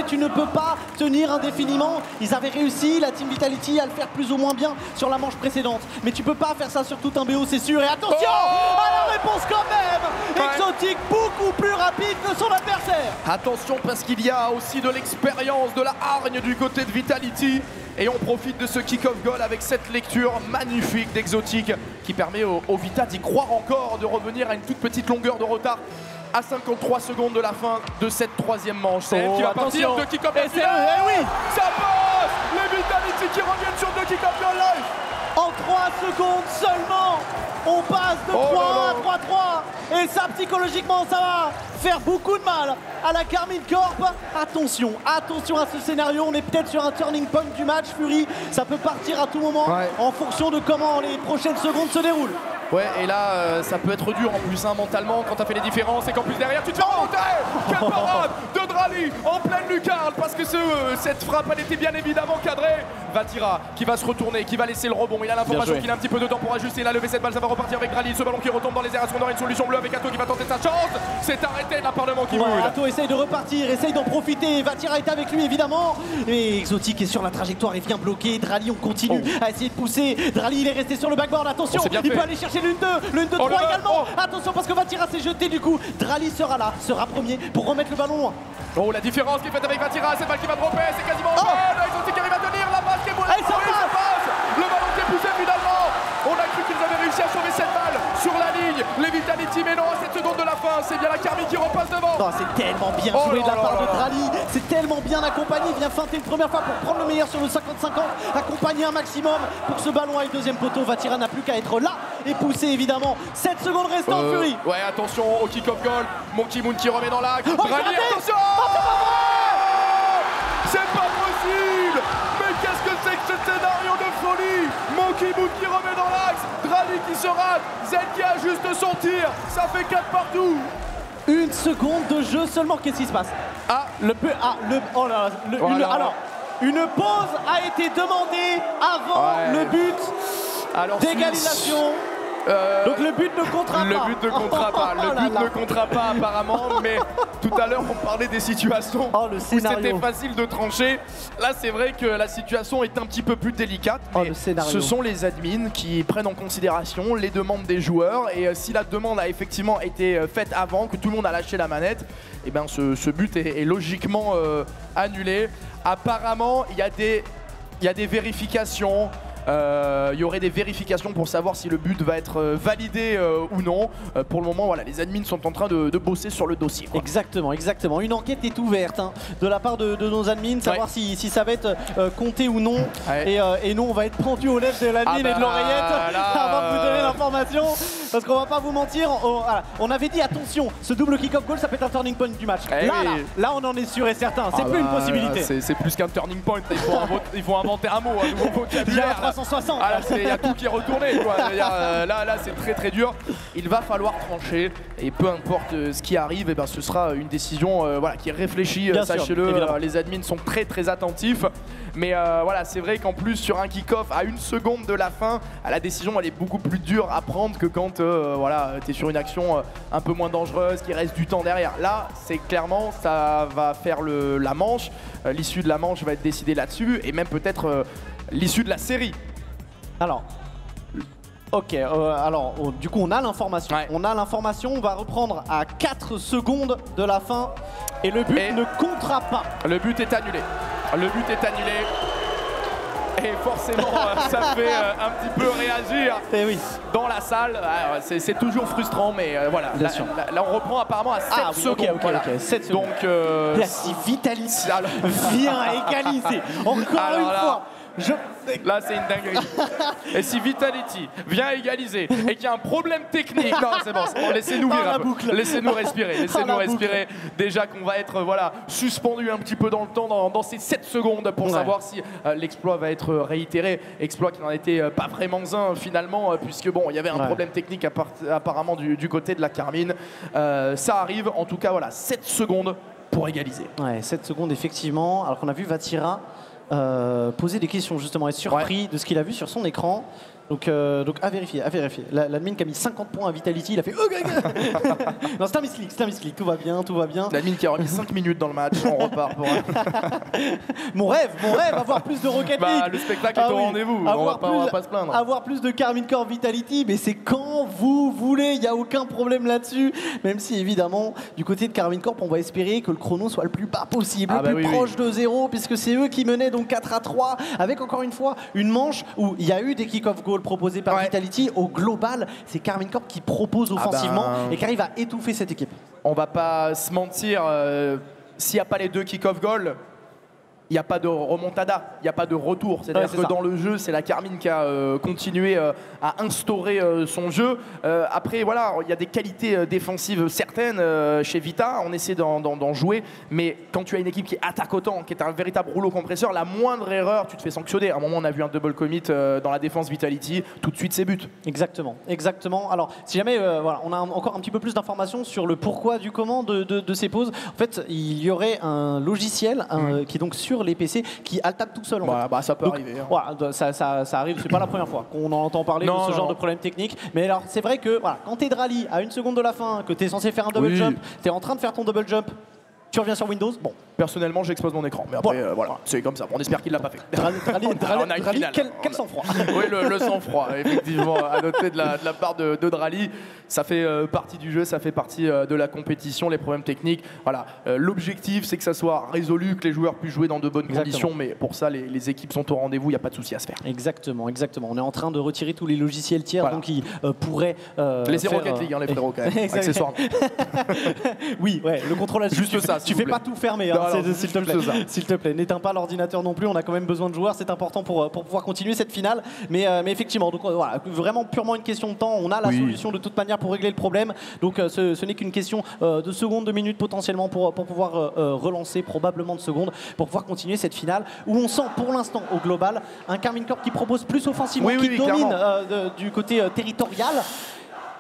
tu ne peux pas tenir indéfiniment. Ils avaient réussi, la Team Vitality, à le faire plus ou moins bien sur la manche précédente. Mais tu peux pas faire ça sur tout un BO, c'est sûr. Et attention à la réponse quand même. Exotic beaucoup plus rapide que son adversaire. Attention parce qu'il y a aussi de l'expérience, de la hargne du côté de Vitality. Et on profite de ce kick-off goal avec cette lecture magnifique d'Exotic qui permet au Vita d'y croire encore, de revenir à une toute petite longueur de retard à 53 secondes de la fin de cette troisième manche. C'est elle qui va partir de kick-off goal. Ça passe. Les Vitality qui reviennent sur deux kick-off goal live. En 3 secondes seulement, on passe de 3 à 3-3. Et ça, psychologiquement, ça va faire beaucoup de mal à la Karmine Corp. Attention à ce scénario. On est peut-être sur un turning point du match, Fury. Ça peut partir à tout moment en fonction de comment les prochaines secondes se déroulent. Ouais, et là, ça peut être dur en plus, mentalement, quand t'as fait les différences et qu'en plus derrière, tu te fais remonter. Quelle parade de Drali en pleine lucarne, parce que cette frappe, elle était bien évidemment cadrée. Vatira qui va se retourner, qui va laisser le rebond. Il a l'information qu'il a un petit peu de temps pour ajuster. Il a levé cette balle, ça va repartir avec Drali. Ce ballon qui retombe dans les airs. Est-ce qu'on aura une solution bleue avec Atto qui va tenter sa chance? C'est arrêté de la part de Monkey Moon. Atto essaye de repartir, essaye d'en profiter. Vatira est avec lui évidemment. Et Exotic est sur la trajectoire, il vient bloquer. Drali, on continue à essayer de pousser. Drali, il est resté sur le backboard. Attention, il peut aller chercher l'une 2, 3 également. Attention parce que Vatira s'est jeté du coup. Drali sera là, sera premier pour remettre le ballon loin. Oh, la différence qui est faite avec Vatira, cette balle qui va dropper, c'est quasiment Exotic qui arrive à tenir la passe qui est bonne. Ça passe. Le ballon qui est poussé finalement. On a cru qu'ils avaient réussi à sauver cette balle sur la ligne. Les Vitality, mais non, à 7 secondes de la fin, c'est bien la Karmine qui repasse devant. C'est tellement bien joué de la part de Drali. C'est tellement bien accompagné. Il vient feinter une première fois pour prendre le meilleur sur le 50-50. Accompagner un maximum pour que ce ballon aille deuxième poteau. Vatira n'a plus qu'à être là et pousser évidemment. 7 secondes restantes, Fury. Ouais, attention au kick-off goal. Monkey Moon qui remet dans l'axe. Drali, attention. C'est pas possible. Mais qu'est-ce que c'est que ce scénario de folie? Monkey Moon qui remet dans l'axe, Drali qui se rate, Z qui ajuste son tir, ça fait 4 partout. 1 seconde de jeu seulement, qu'est-ce qui se passe? Une pause a été demandée avant le but d'égalisation. Donc le but ne comptera pas. Le but ne comptera pas. Le but ne comptera pas apparemment. Mais tout à l'heure on parlait des situations où c'était facile de trancher. Là c'est vrai que la situation est un petit peu plus délicate. Mais ce sont les admins qui prennent en considération les demandes des joueurs. Et si la demande a effectivement été faite avant, que tout le monde a lâché la manette, et bien ce but est logiquement annulé. Apparemment il y a des vérifications. Il y aurait des vérifications pour savoir si le but va être validé ou non. Pour le moment, voilà, les admins sont en train de bosser sur le dossier. Exactement. Une enquête est ouverte de la part de nos admins, savoir si ça va être compté ou non. Et nous, on va être pendu aux lèvres de l'admin et de l'oreillette avant de vous donner l'information. Parce qu'on va pas vous mentir, on avait dit attention, ce double kick-off goal, ça peut être un turning point du match. Là, on en est sûr et certain. C'est plus une possibilité. C'est plus qu'un turning point. Il faut inventer un mot, un nouveau vocabulaire. 360. Il y a tout qui est retourné quoi. Là c'est très dur. Il va falloir trancher et peu importe ce qui arrive, et ben, ce sera une décision qui est réfléchie, sachez-le. Les admins sont très attentifs. Mais voilà, c'est vrai qu'en plus sur un kick-off à 1 seconde de la fin, la décision elle est beaucoup plus dure à prendre que quand tu es sur une action un peu moins dangereuse, qui reste du temps derrière. Là c'est clairement, ça va faire la manche, l'issue de la manche va être décidée là-dessus, et même peut-être l'issue de la série. Alors, du coup on a l'information. On va reprendre à 4 secondes de la fin et le but ne comptera pas. Le but est annulé. Et forcément, ça fait un petit peu réagir dans la salle. C'est toujours frustrant, mais voilà. Là, on reprend apparemment à 7 secondes. 7 secondes. Donc, la Vitality vient égaliser. Encore une fois. Là, c'est une dinguerie. Et si Vitality vient égaliser et qu'il y a un problème technique, non, c'est bon, laissez-nous vivre. Laissez-nous respirer. Laissez-nous respirer. Déjà qu'on va être suspendu un petit peu dans le temps, dans ces 7 secondes pour savoir si l'exploit va être réitéré. Exploit qui n'en était pas vraiment un finalement, puisque bon, il y avait un problème technique apparemment du côté de la Carmine. Ça arrive, en tout cas, voilà, 7 secondes pour égaliser. Ouais, 7 secondes effectivement, alors qu'on a vu Vatira poser des questions justement, être surpris de ce qu'il a vu sur son écran. Donc à vérifier, à vérifier. L'admin qui a mis 50 points à Vitality, il a fait non, c'est un misclick, tout va bien, tout va bien. L'admin qui a remis 5 minutes dans le match, on repart pour mon rêve, avoir plus de Rocket League. Le spectacle est au rendez-vous, on va pas se plaindre. Avoir plus de Karmine Corp Vitality, mais c'est quand vous voulez, il n'y a aucun problème là-dessus. Même si évidemment, du côté de Karmine Corp, on va espérer que le chrono soit le plus bas possible, le plus proche de 0, puisque c'est eux qui menaient donc 4-3, avec encore une fois une manche où il y a eu des kick-off goals proposé par Vitality. Au global, c'est Karmine Corp qui propose offensivement et qui arrive à étouffer cette équipe. On va pas se mentir, s'il n'y a pas les 2 kick-off goals, il n'y a pas de remontada, il n'y a pas de retour. C'est-à-dire que dans le jeu, c'est la Carmine qui a continué à instaurer son jeu. Après, voilà, il y a des qualités défensives certaines chez Vita. On essaie d'en jouer. Mais quand tu as une équipe qui attaque autant, qui est un véritable rouleau compresseur, la moindre erreur, tu te fais sanctionner. À un moment, on a vu un double commit dans la défense Vitality. Tout de suite, c'est but. Exactement, exactement. Alors, si jamais voilà, on a encore un petit peu plus d'informations sur le pourquoi du comment de ces pauses, en fait, il y aurait un logiciel qui est donc sur les PC qui altape tout seul. Ça peut arriver. Hein. Voilà, ça arrive, c'est pas la première fois qu'on en entend parler de ce genre de problème technique. Mais alors, c'est vrai que voilà, quand t'es de rallye à 1 seconde de la fin, que t'es censé faire un double jump, t'es en train de faire ton double jump, tu reviens sur Windows, bon. Personnellement, j'explose mon écran, mais après, voilà, c'est comme ça. On espère qu'il l'a pas fait. Drally, quel sang-froid. Oui, le sang-froid, effectivement, à noter de la part de Drally. Ça fait partie du jeu, ça fait partie de la compétition, les problèmes techniques. Voilà, l'objectif, c'est que ça soit résolu, que les joueurs puissent jouer dans de bonnes conditions, mais pour ça, les équipes sont au rendez-vous, il n'y a pas de souci à se faire. Exactement. On est en train de retirer tous les logiciels tiers, donc ils pourraient. Laissez Rocket League, les frérots, quand même, accessoirement. Oui, le contrôle, juste ça. Tu fais pas tout fermer, s'il te plaît. N'éteins pas l'ordinateur non plus, on a quand même besoin de joueurs, c'est important pour pouvoir continuer cette finale. Mais effectivement, donc voilà, vraiment purement une question de temps, on a la solution de toute manière pour régler le problème. Donc ce n'est qu'une question de secondes, de minutes potentiellement pour pouvoir relancer, probablement de secondes, pour pouvoir continuer cette finale où on sent pour l'instant au global un Karmine Corp qui propose plus offensivement, qui domine du côté territorial.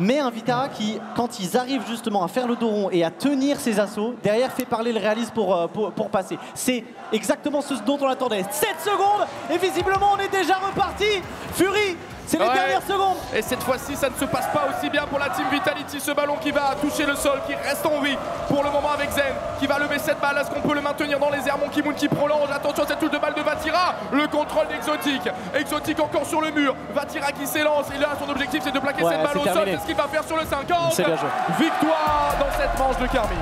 Mais un Vita qui, quand ils arrivent justement à faire le dos rond et à tenir ses assauts, derrière fait parler le réalisme pour passer. C'est exactement ce dont on attendait. 7 secondes et visiblement on est déjà reparti. Fury, c'est les dernières secondes. Et cette fois-ci, ça ne se passe pas aussi bien pour la team Vitality. Ce ballon qui va toucher le sol, qui reste en vie pour le moment avec Zen, qui va lever cette balle. Est-ce qu'on peut le maintenir dans les airs? Monkey Moon qui prolonge. Attention à cette touche de balle de Vatira. Le contrôle d'Exotic. Exotic encore sur le mur. Vatira qui s'élance. Et là, son objectif, c'est de plaquer cette balle au sol. C'est ce qu'il va faire sur le 50. Victoire dans cette manche de Carmine.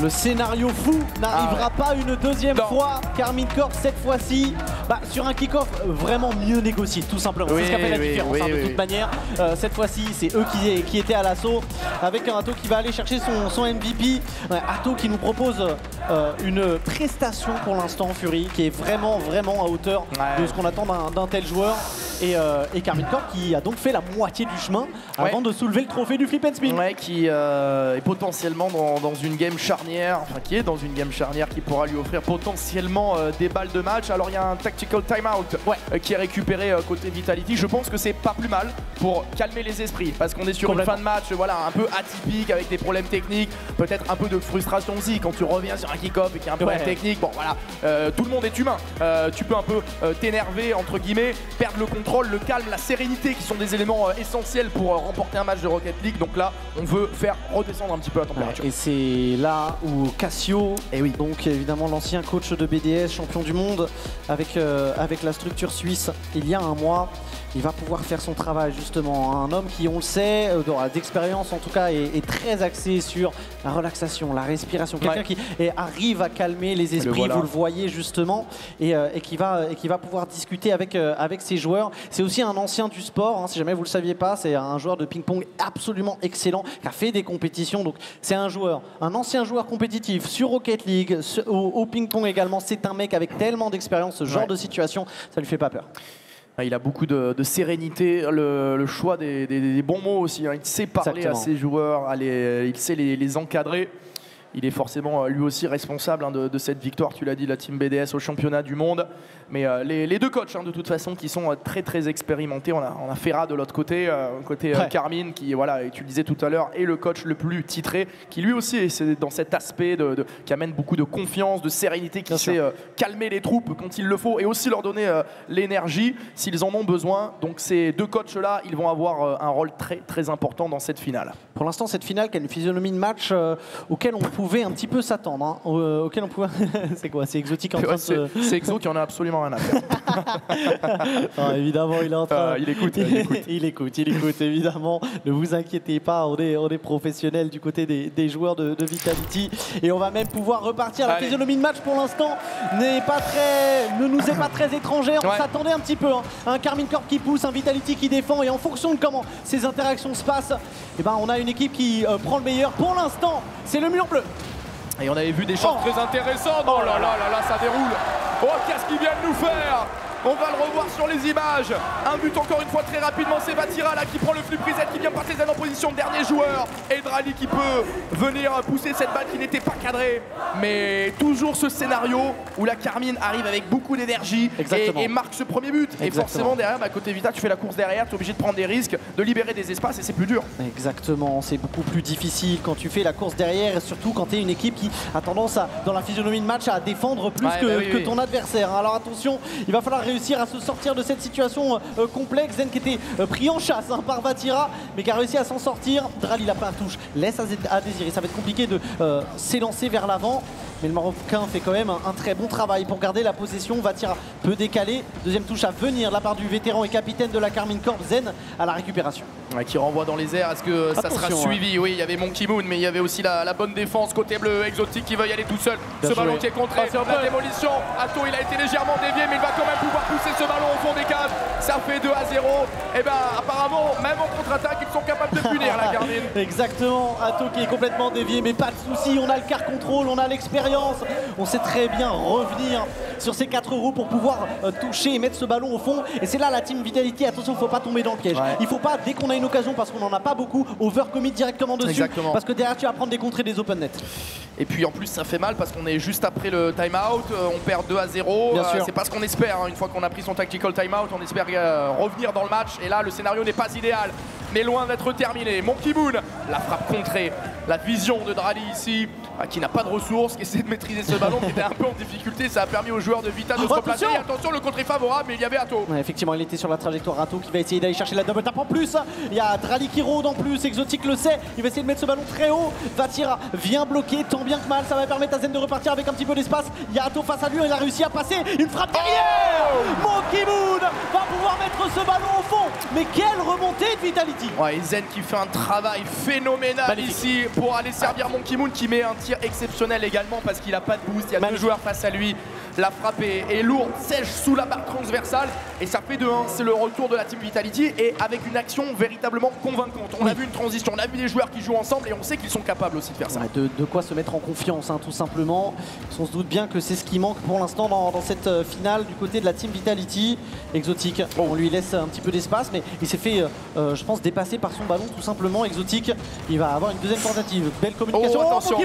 Le scénario fou n'arrivera pas une deuxième fois. Karmine Corp cette fois-ci sur un kick-off vraiment mieux négocié, tout simplement. C'est ce qui a fait la différence de toute manière. Cette fois-ci, c'est eux qui étaient à l'assaut, avec un Atto qui va aller chercher son MVP. Atto qui nous propose une prestation pour l'instant, Fury, qui est vraiment à hauteur de ce qu'on attend d'un tel joueur. Et Karmine Corp qui a donc fait la moitié du chemin avant de soulever le trophée du Flip and Spin. Qui est potentiellement dans une game charnière, qui est dans une game charnière qui pourra lui offrir potentiellement des balles de match. Alors il y a un tactical timeout qui est récupéré côté Vitality. Je pense que c'est pas plus mal pour calmer les esprits, parce qu'on est sur une fin de match un peu atypique avec des problèmes techniques, peut-être un peu de frustration aussi quand tu reviens sur un kick-off et qu'il y a un problème technique. Bon voilà, tout le monde est humain. Tu peux un peu t'énerver entre guillemets, perdre le contrôle, le calme, la sérénité qui sont des éléments essentiels pour remporter un match de Rocket League. Donc là, on veut faire redescendre un petit peu la température. Et c'est là où Cassio, donc évidemment l'ancien coach de BDS, champion du monde, avec la structure suisse il y a un mois, il va pouvoir faire son travail justement. Un homme qui, on le sait, d'expérience en tout cas, est très axé sur la relaxation, la respiration. Quelqu'un qui arrive à calmer les esprits, vous le voyez justement, et qui va pouvoir discuter avec ses joueurs. C'est aussi un ancien du sport, hein, si jamais vous ne le saviez pas. C'est un joueur de ping-pong absolument excellent qui a fait des compétitions. Donc c'est un ancien joueur compétitif sur Rocket League, au ping-pong également. C'est un mec avec tellement d'expérience, ce genre de situation, ça lui fait pas peur. Il a beaucoup de sérénité, le choix des bons mots aussi. Hein. Il sait parler à ses joueurs, il sait les encadrer. Il est forcément lui aussi responsable de cette victoire, tu l'as dit, la team BDS au championnat du monde. Mais les deux coachs, de toute façon, qui sont très expérimentés. On a Ferra de l'autre côté, Carmine, qui, voilà, et tu le disais tout à l'heure, est le coach le plus titré, qui lui aussi est dans cet aspect qui amène beaucoup de confiance, de sérénité, qui sait calmer les troupes quand il le faut et aussi leur donner l'énergie s'ils en ont besoin. Donc ces deux coachs-là, ils vont avoir un rôle très important dans cette finale. Pour l'instant, cette finale qui a une physionomie de match auquel on pouvait un petit peu s'attendre. Hein, auquel on pouvait... C'est quoi? C'est Exotic en train de se... C'est Exo qui en a absolument rien à faire. Non, évidemment, il est en train... il écoute. Il écoute, évidemment. Ne vous inquiétez pas, on est professionnels du côté des joueurs de Vitality. Et on va même pouvoir repartir. La physionomie de match, pour l'instant, ne nous est pas très étrangère. On s'attendait un petit peu. Hein. Un Karmine Corp qui pousse, un Vitality qui défend. Et en fonction de comment ces interactions se passent, eh ben, on a une équipe qui prend le meilleur. Pour l'instant, c'est le mur bleu. Et on avait vu des choses très intéressantes. Oh là là là là, ça déroule. Oh, qu'est-ce qu'ils viennent nous faire? On va le revoir sur les images. Un but encore une fois très rapidement. C'est Vatira là qui prend le flux prisette, qui vient Partizan en position de dernier joueur. Et Drali qui peut venir pousser cette balle qui n'était pas cadrée. Mais toujours ce scénario où la Carmine arrive avec beaucoup d'énergie et marque ce premier but. Et forcément derrière, côté Vita, tu fais la course derrière, tu es obligé de prendre des risques, de libérer des espaces et c'est plus dur. Exactement, c'est beaucoup plus difficile quand tu fais la course derrière et surtout quand tu es une équipe qui a tendance dans la physionomie de match à défendre plus que ton adversaire. Alors attention, il va falloir réussir à se sortir de cette situation complexe. Zen qui était pris en chasse par Vatira, mais qui a réussi à s'en sortir. Drali, il a pas un touche, laisse à désirer. Ça va être compliqué de s'élancer vers l'avant. Mais le Marocain fait quand même un très bon travail pour garder la possession. Vatira peut décaler. Deuxième touche à venir de la part du vétéran et capitaine de la Carmine Corp, Zen, à la récupération. Qui renvoie dans les airs. Est-ce que ça sera suivi? Oui, il y avait Monkey Moon, mais il y avait aussi la bonne défense côté bleu. Exotique qui va y aller tout seul. Ce ballon qui est contré. La démolition. Atto, il a été légèrement dévié, mais il va quand même pouvoir pousser ce ballon au fond des cages. Ça fait 2-0. Et ben apparemment, même en contre-attaque, ils sont capables de punir la Carmine. Exactement. Atto qui est complètement dévié, mais pas de souci. On a le car contrôle, on a l'expérience. On sait très bien revenir sur ces 4 roues pour pouvoir toucher et mettre ce ballon au fond. Et c'est là la team Vitality. Attention, il ne faut pas tomber dans le piège. Il ne faut pas, dès qu'on a une occasion, parce qu'on n'en a pas beaucoup, overcommit directement dessus. Parce que derrière, tu vas prendre des contrées des open net. Et puis en plus, ça fait mal parce qu'on est juste après le time-out. On perd 2-0. C'est pas ce qu'on espère. Hein. Une fois qu'on a pris son tactical time-out, on espère revenir dans le match. Et là, le scénario n'est pas idéal, mais loin d'être terminé. Monkey Moon, la frappe contrée. La vision de Drali ici, qui n'a pas de ressources, qui essaie de maîtriser ce ballon, qui était un peu en difficulté. Ça a permis aux joueurs de Vita de se replacer. Et attention, le contre est favorable, mais il y avait Atto. Effectivement, il était sur la trajectoire. Atto qui va essayer d'aller chercher la double tap en plus. Il y a Drali qui rôde en plus. Exotique le sait. Il va essayer de mettre ce ballon très haut. Vatira vient bloquer, tant bien que mal. Ça va permettre à Zen de repartir avec un petit peu d'espace. Il y a Atto face à lui. Il a réussi à passer. Une frappe derrière. Monkey Moon va pouvoir mettre ce ballon au fond. Mais quelle remontée de Vitality. Et Zen qui fait un travail phénoménal ici pour aller servir Monkey Moon, qui met un tir exceptionnel également parce qu'il n'a pas de boost. Il y a 2 joueurs face à lui. La frappe est lourde, sèche sous la barre transversale et ça fait 2-1. C'est le retour de la team Vitality et avec une action véritablement convaincante. On a vu une transition, on a vu des joueurs qui jouent ensemble et on sait qu'ils sont capables aussi de faire ça. De quoi se mettre en confiance, tout simplement. On se doute bien que c'est ce qui manque pour l'instant dans cette finale du côté de la team Vitality. Exotique, on lui laisse un petit peu d'espace, mais il s'est fait, je pense, dépasser par son ballon tout simplement. Exotique, il va avoir une deuxième tentative. Belle communication. Attention.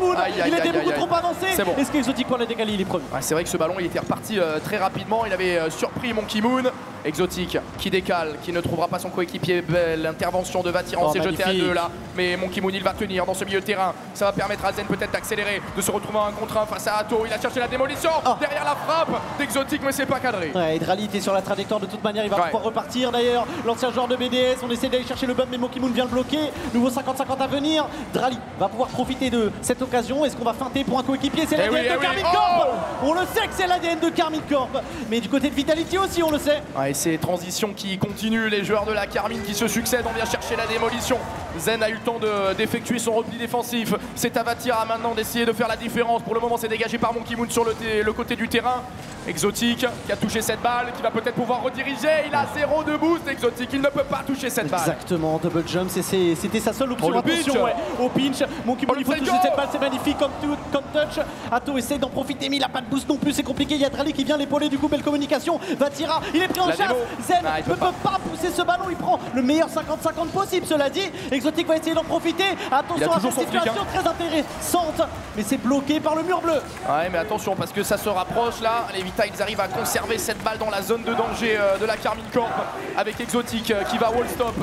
Il était beaucoup trop avancé. Est-ce qu'Exotique pour la décaler? Il est premier. C'est vrai que ce ballon il était reparti très rapidement. Il avait surpris Monkey Moon. Exotique qui décale, qui ne trouvera pas son coéquipier. Belle intervention de Vatira. On s'est jeté à 2 là. Mais Monkey Moon il va tenir dans ce milieu de terrain. Ça va permettre à Zen peut-être d'accélérer, de se retrouver en 1 contre 1 face à Atto. Il a cherché la démolition derrière la frappe d'Exotique, mais c'est pas cadré. Drali était sur la trajectoire de toute manière. Il va pouvoir repartir d'ailleurs. L'ancien joueur de BDS. On essaie d'aller chercher le bump, mais Monkey Moon vient le bloquer. Nouveau 50-50 à venir. Drali va pouvoir profiter de cette occasion. Est-ce qu'on va feinter pour un coéquipier? C'est l'ADN de Carmine Corp. On le sait que c'est l'ADN de Carmine Corp. Mais du côté de Vitality aussi, on le sait. Et ces transitions qui continuent, les joueurs de la Carmine qui se succèdent. On vient chercher la démolition. Zen a eu le temps d'effectuer son repli défensif. C'est à Vatira maintenant d'essayer de faire la différence. Pour le moment, c'est dégagé par Monkey Moon sur le côté du terrain. Exotique qui a touché cette balle, qui va peut-être pouvoir rediriger. Il a 0 de boost, Exotique, il ne peut pas toucher cette balle. Exactement, double jump, c'était sa seule option. Attention, au pinch. Monkey Moon, il faut toucher cette balle, c'est magnifique comme touch. Atto essaie d'en profiter, mais il n'a pas de boost non plus, c'est compliqué. Il y a Drali qui vient l'épauler, du coup, belle communication. Vatira, il est pris en chasse. Zen ne peut pas pousser ce ballon, il prend le meilleur 50-50 possible, cela dit. Exotique va essayer d'en profiter. Attention à cette situation très intéressante, mais c'est bloqué par le mur bleu. Ouais, mais attention parce que ça se rapproche là. Les Vita, ils arrivent à conserver cette balle dans la zone de danger de la Karmine Corp avec Exotique qui va wall stop.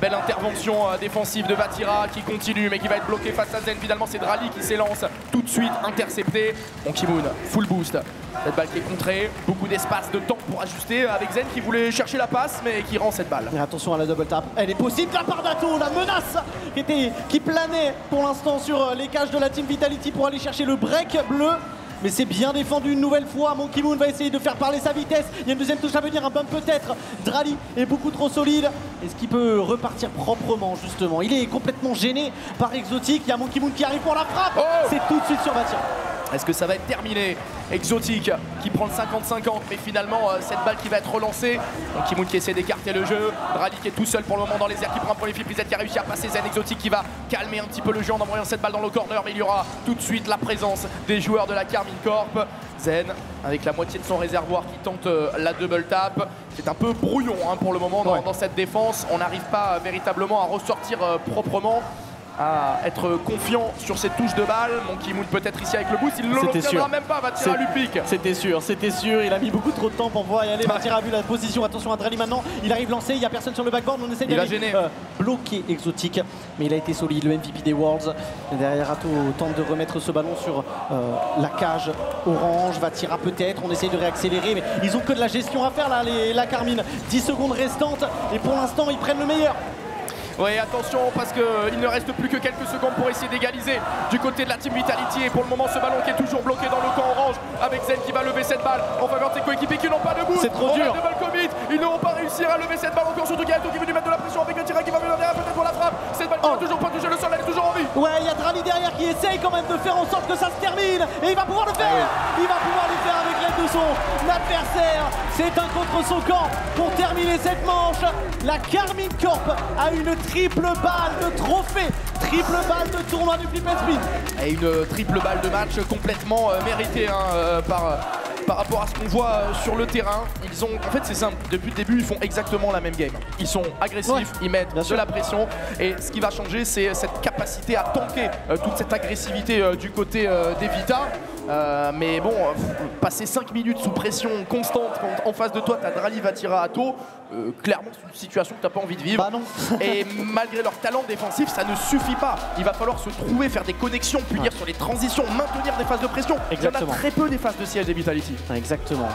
Belle intervention défensive de Vatira qui continue mais qui va être bloqué face à Zen. Finalement, c'est Drali qui s'élance tout de suite, intercepté. Monkey Moon, full boost. Cette balle qui est contrée, beaucoup d'espace, de temps pour ajuster avec Zen qui voulait chercher la passe mais qui rend cette balle. Et attention à la double tap, elle est possible de la part d'Atto, la menace qui planait pour l'instant sur les cages de la Team Vitality pour aller chercher le break bleu. Mais c'est bien défendu une nouvelle fois. Monkey Moon va essayer de faire parler sa vitesse. Il y a une deuxième touche à venir, un bump peut-être. Drali est beaucoup trop solide. Est-ce qu'il peut repartir proprement justement? Il est complètement gêné par Exotique. Il y a Monkey Moon qui arrive pour la frappe. C'est tout de suite sur Vatira. Est-ce que ça va être terminé? Exotique qui prend le 50-50, mais finalement cette balle qui va être relancée. Monkey Moon qui essaie d'écarter le jeu. Drali qui est tout seul pour le moment dans les airs, qui prend un premier flip, qui a réussi à passer Zen. Exotique qui va calmer un petit peu le jeu en envoyant cette balle dans le corner, mais il y aura tout de suite la présence des joueurs de la Karmine Corp. Zen avec la moitié de son réservoir qui tente la double tap. C'est un peu brouillon pour le moment dans cette défense. On n'arrive pas véritablement à ressortir proprement, à être confiant sur cette touche de balle. Monkey Moon peut-être ici avec le boost, il ne l'obtiendra même pas. Vatira lui pique. C'était sûr, il a mis beaucoup trop de temps pour pouvoir y aller. Vatira a vu la position, attention à Drali maintenant, il arrive lancé, il n'y a personne sur le backboard, on essaie de bloquer Exotique, mais il a été solide, le MVP des Worlds. Et derrière, Atto tente de remettre ce ballon sur la cage orange. Vatira peut-être, on essaie de réaccélérer, mais ils ont que de la gestion à faire là, la Karmine. 10 secondes restantes, et pour l'instant, ils prennent le meilleur. Oui, attention parce qu'il ne reste plus que quelques secondes pour essayer d'égaliser du côté de la Team Vitality. Et pour le moment, ce ballon qui est toujours bloqué dans le camp orange avec Zen qui va lever cette balle en faveur de ses coéquipiers qui n'ont pas de boost. C'est trop dur. Ils n'auront pas réussi à lever cette balle encore, surtout qu'il y a Atto qui veut lui mettre de la pression avec Vatira qui va venir derrière peut-être pour la frappe. Cette balle qui va toujours pas toucher le sol, elle est toujours en vie. Ouais, il y a Drali derrière qui essaye quand même de faire en sorte que ça se termine. Et il va pouvoir le faire. Il va pouvoir le faire avec l'aide de son adversaire. C'est un contre son camp pour terminer cette manche. La Karmine Corp a une triple balle de trophée, triple balle de tournoi du Flip and Spin. Et une triple balle de match complètement méritée par rapport à ce qu'on voit sur le terrain. En fait c'est simple, depuis le début ils font exactement la même game. Ils sont agressifs, ils mettent de la pression et ce qui va changer c'est cette capacité à tanker toute cette agressivité du côté des Vita. Mais bon, passer 5 minutes sous pression constante quand en face de toi t'as Drali, Vatira, Atto, clairement c'est une situation que t'as pas envie de vivre. Bah non. Et malgré leur talent défensif, ça ne suffit pas. Il va falloir se trouver, faire des connexions, punir sur les transitions, maintenir des phases de pression. Exactement. Il y en a très peu des phases de siège des Vitality. Exactement.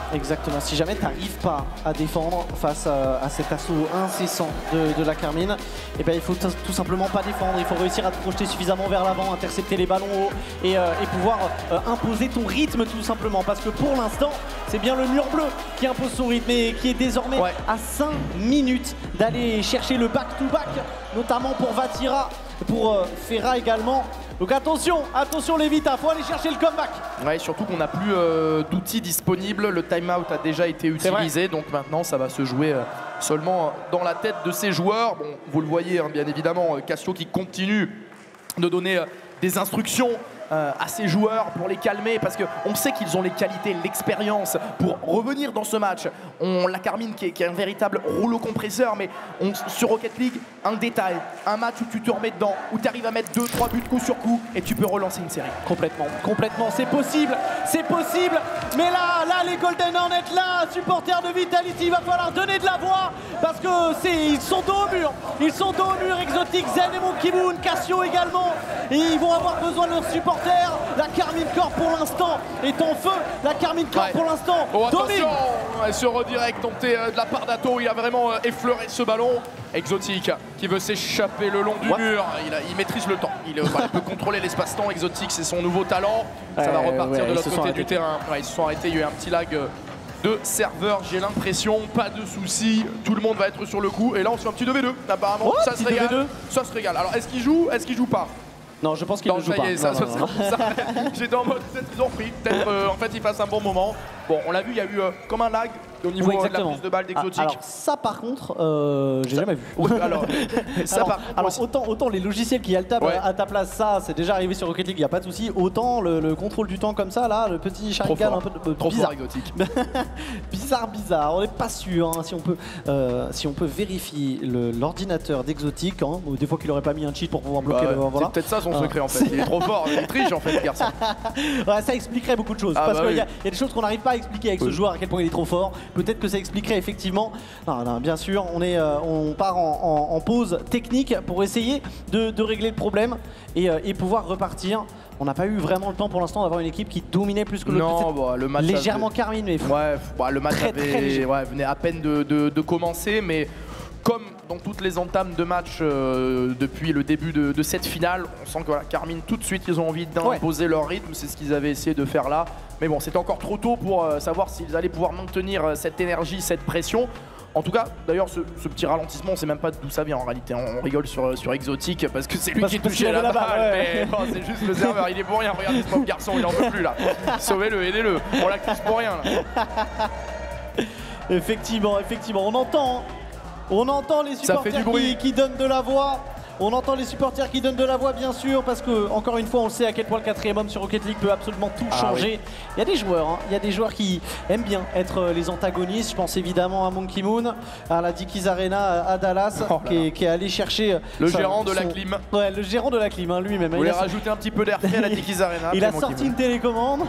Si jamais tu n'arrives pas à défendre face à cet assaut incessant de la Karmine, eh ben, il faut tout simplement pas défendre. Il faut réussir à te projeter suffisamment vers l'avant, intercepter les ballons hauts et pouvoir imposer ton rythme tout simplement. Parce que pour l'instant, c'est bien le mur bleu qui impose son rythme et qui est désormais à 5 minutes d'aller chercher le back-to-back, notamment pour Vatira, pour Ferra également. Donc attention les Vita, faut aller chercher le comeback. Ouais, surtout qu'on n'a plus d'outils disponibles, le timeout a déjà été utilisé, donc maintenant ça va se jouer seulement dans la tête de ces joueurs. Bon, vous le voyez bien évidemment, Cassio qui continue de donner des instructions à ces joueurs pour les calmer parce qu'on sait qu'ils ont les qualités, l'expérience pour revenir dans ce match. La Karmine qui est un véritable rouleau compresseur, mais sur Rocket League, un détail, un match où tu te remets dedans, où tu arrives à mettre 2-3 buts coup sur coup et tu peux relancer une série. Complètement, c'est possible, mais là les Golden Hornets, là, supporters de Vitality, il va falloir donner de la voix parce que ils sont dos au mur, Exotique, Zen et Monkey Moon, Cassio également, et ils vont avoir besoin de leurs supporters. La Karmine Corp pour l'instant est en feu. La Karmine Corp pour l'instant domine. Attention, ce redirect tenté de la part d'Atto, il a vraiment effleuré ce ballon. Exotique qui veut s'échapper le long du mur, il maîtrise le temps, il peut contrôler l'espace-temps. Exotique, c'est son nouveau talent. Ça va repartir de l'autre côté du terrain. Ils se sont arrêtés, il y a eu un petit lag de serveur, j'ai l'impression, pas de soucis, tout le monde va être sur le coup et là on se fait un petit 2v2 apparemment. Ça se régale. Alors est-ce qu'il joue pas? Non, je pense qu'il ne joue pas. J'étais en mode peut-être ils ont pris, peut-être en fait ils passent un bon moment. Bon, on l'a vu, il y a eu comme un lag au niveau de la prise de balle d'Exotic. Alors ça par contre, j'ai jamais vu. Alors, autant les logiciels qui altabent à ta place, ça c'est déjà arrivé sur Rocket League, il n'y a pas de souci. Autant le contrôle du temps comme ça, là, le petit Sharingan un peu trop bizarre. Fort, Exotic. bizarre. On n'est pas sûr hein, si on peut vérifier l'ordinateur d'Exotic. Hein, des fois qu'il n'aurait pas mis un cheat pour pouvoir bloquer. C'est peut-être ça son secret en fait. Il est trop fort, il triche en fait, garçon. Ça expliquerait beaucoup de choses. Parce qu'il y a des choses qu'on n'arrive pas à expliquer avec ce joueur, à quel point il est trop fort. Peut-être que ça expliquerait effectivement. Non, bien sûr, on part en pause technique pour essayer de régler le problème et pouvoir repartir. On n'a pas eu vraiment le temps pour l'instant d'avoir une équipe qui dominait plus que l'autre. Non, le match légèrement Carmine, mais le match venait à peine de commencer, mais comme dans toutes les entames de match depuis le début de cette finale, on sent que Carmine tout de suite ils ont envie d'imposer leur rythme, c'est ce qu'ils avaient essayé de faire là. Mais bon, c'était encore trop tôt pour savoir s'ils allaient pouvoir maintenir cette énergie, cette pression. En tout cas, d'ailleurs, ce petit ralentissement, on sait même pas d'où ça vient en réalité. On rigole sur Exotic parce que c'est lui qui touchait la balle. Mais bon, c'est juste le serveur, il est pour rien. Regardez ce pauvre garçon, il en peut plus là. Sauvez-le, aidez-le. On l'accuse pour rien là. Effectivement, on entend les supporters qui donnent de la voix. On entend les supporters qui donnent de la voix, bien sûr, parce que, encore une fois, on sait à quel point le 4e homme sur Rocket League peut absolument tout changer. Oui. Il y a des joueurs qui aiment bien être les antagonistes. Je pense évidemment à Monkey Moon, à la Dickies Arena à Dallas, qui est allé chercher le gérant de la clim. Ouais, le gérant de la clim, hein, lui-même. Vous voulez rajouter un petit peu d'air frais à la Dickies Arena. Il a sorti une télécommande.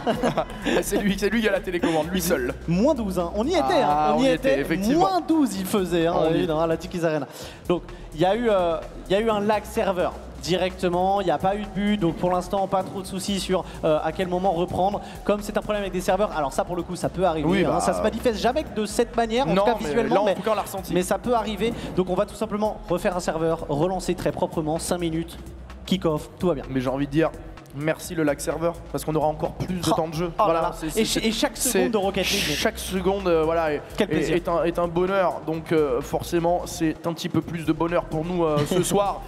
C'est lui qui a la télécommande, lui seul. Moins 12, hein. On y était. On y était. Effectivement. Moins 12, il faisait à la Dickies Arena. Donc, il y a eu un lag serveur directement, il n'y a pas eu de but, donc pour l'instant pas trop de soucis sur à quel moment reprendre. Comme c'est un problème avec des serveurs, alors ça pour le coup ça peut arriver, ça se manifeste jamais de cette manière, en tout cas visuellement, là, en tout cas, on l'a ressenti. Mais ça peut arriver, donc on va tout simplement refaire un serveur, relancer très proprement, 5 minutes, kick-off, tout va bien. Mais j'ai envie de dire, merci le lag serveur, parce qu'on aura encore plus de temps de jeu. Et chaque seconde de Rocket League. Chaque seconde est un bonheur, donc forcément c'est un petit peu plus de bonheur pour nous ce soir.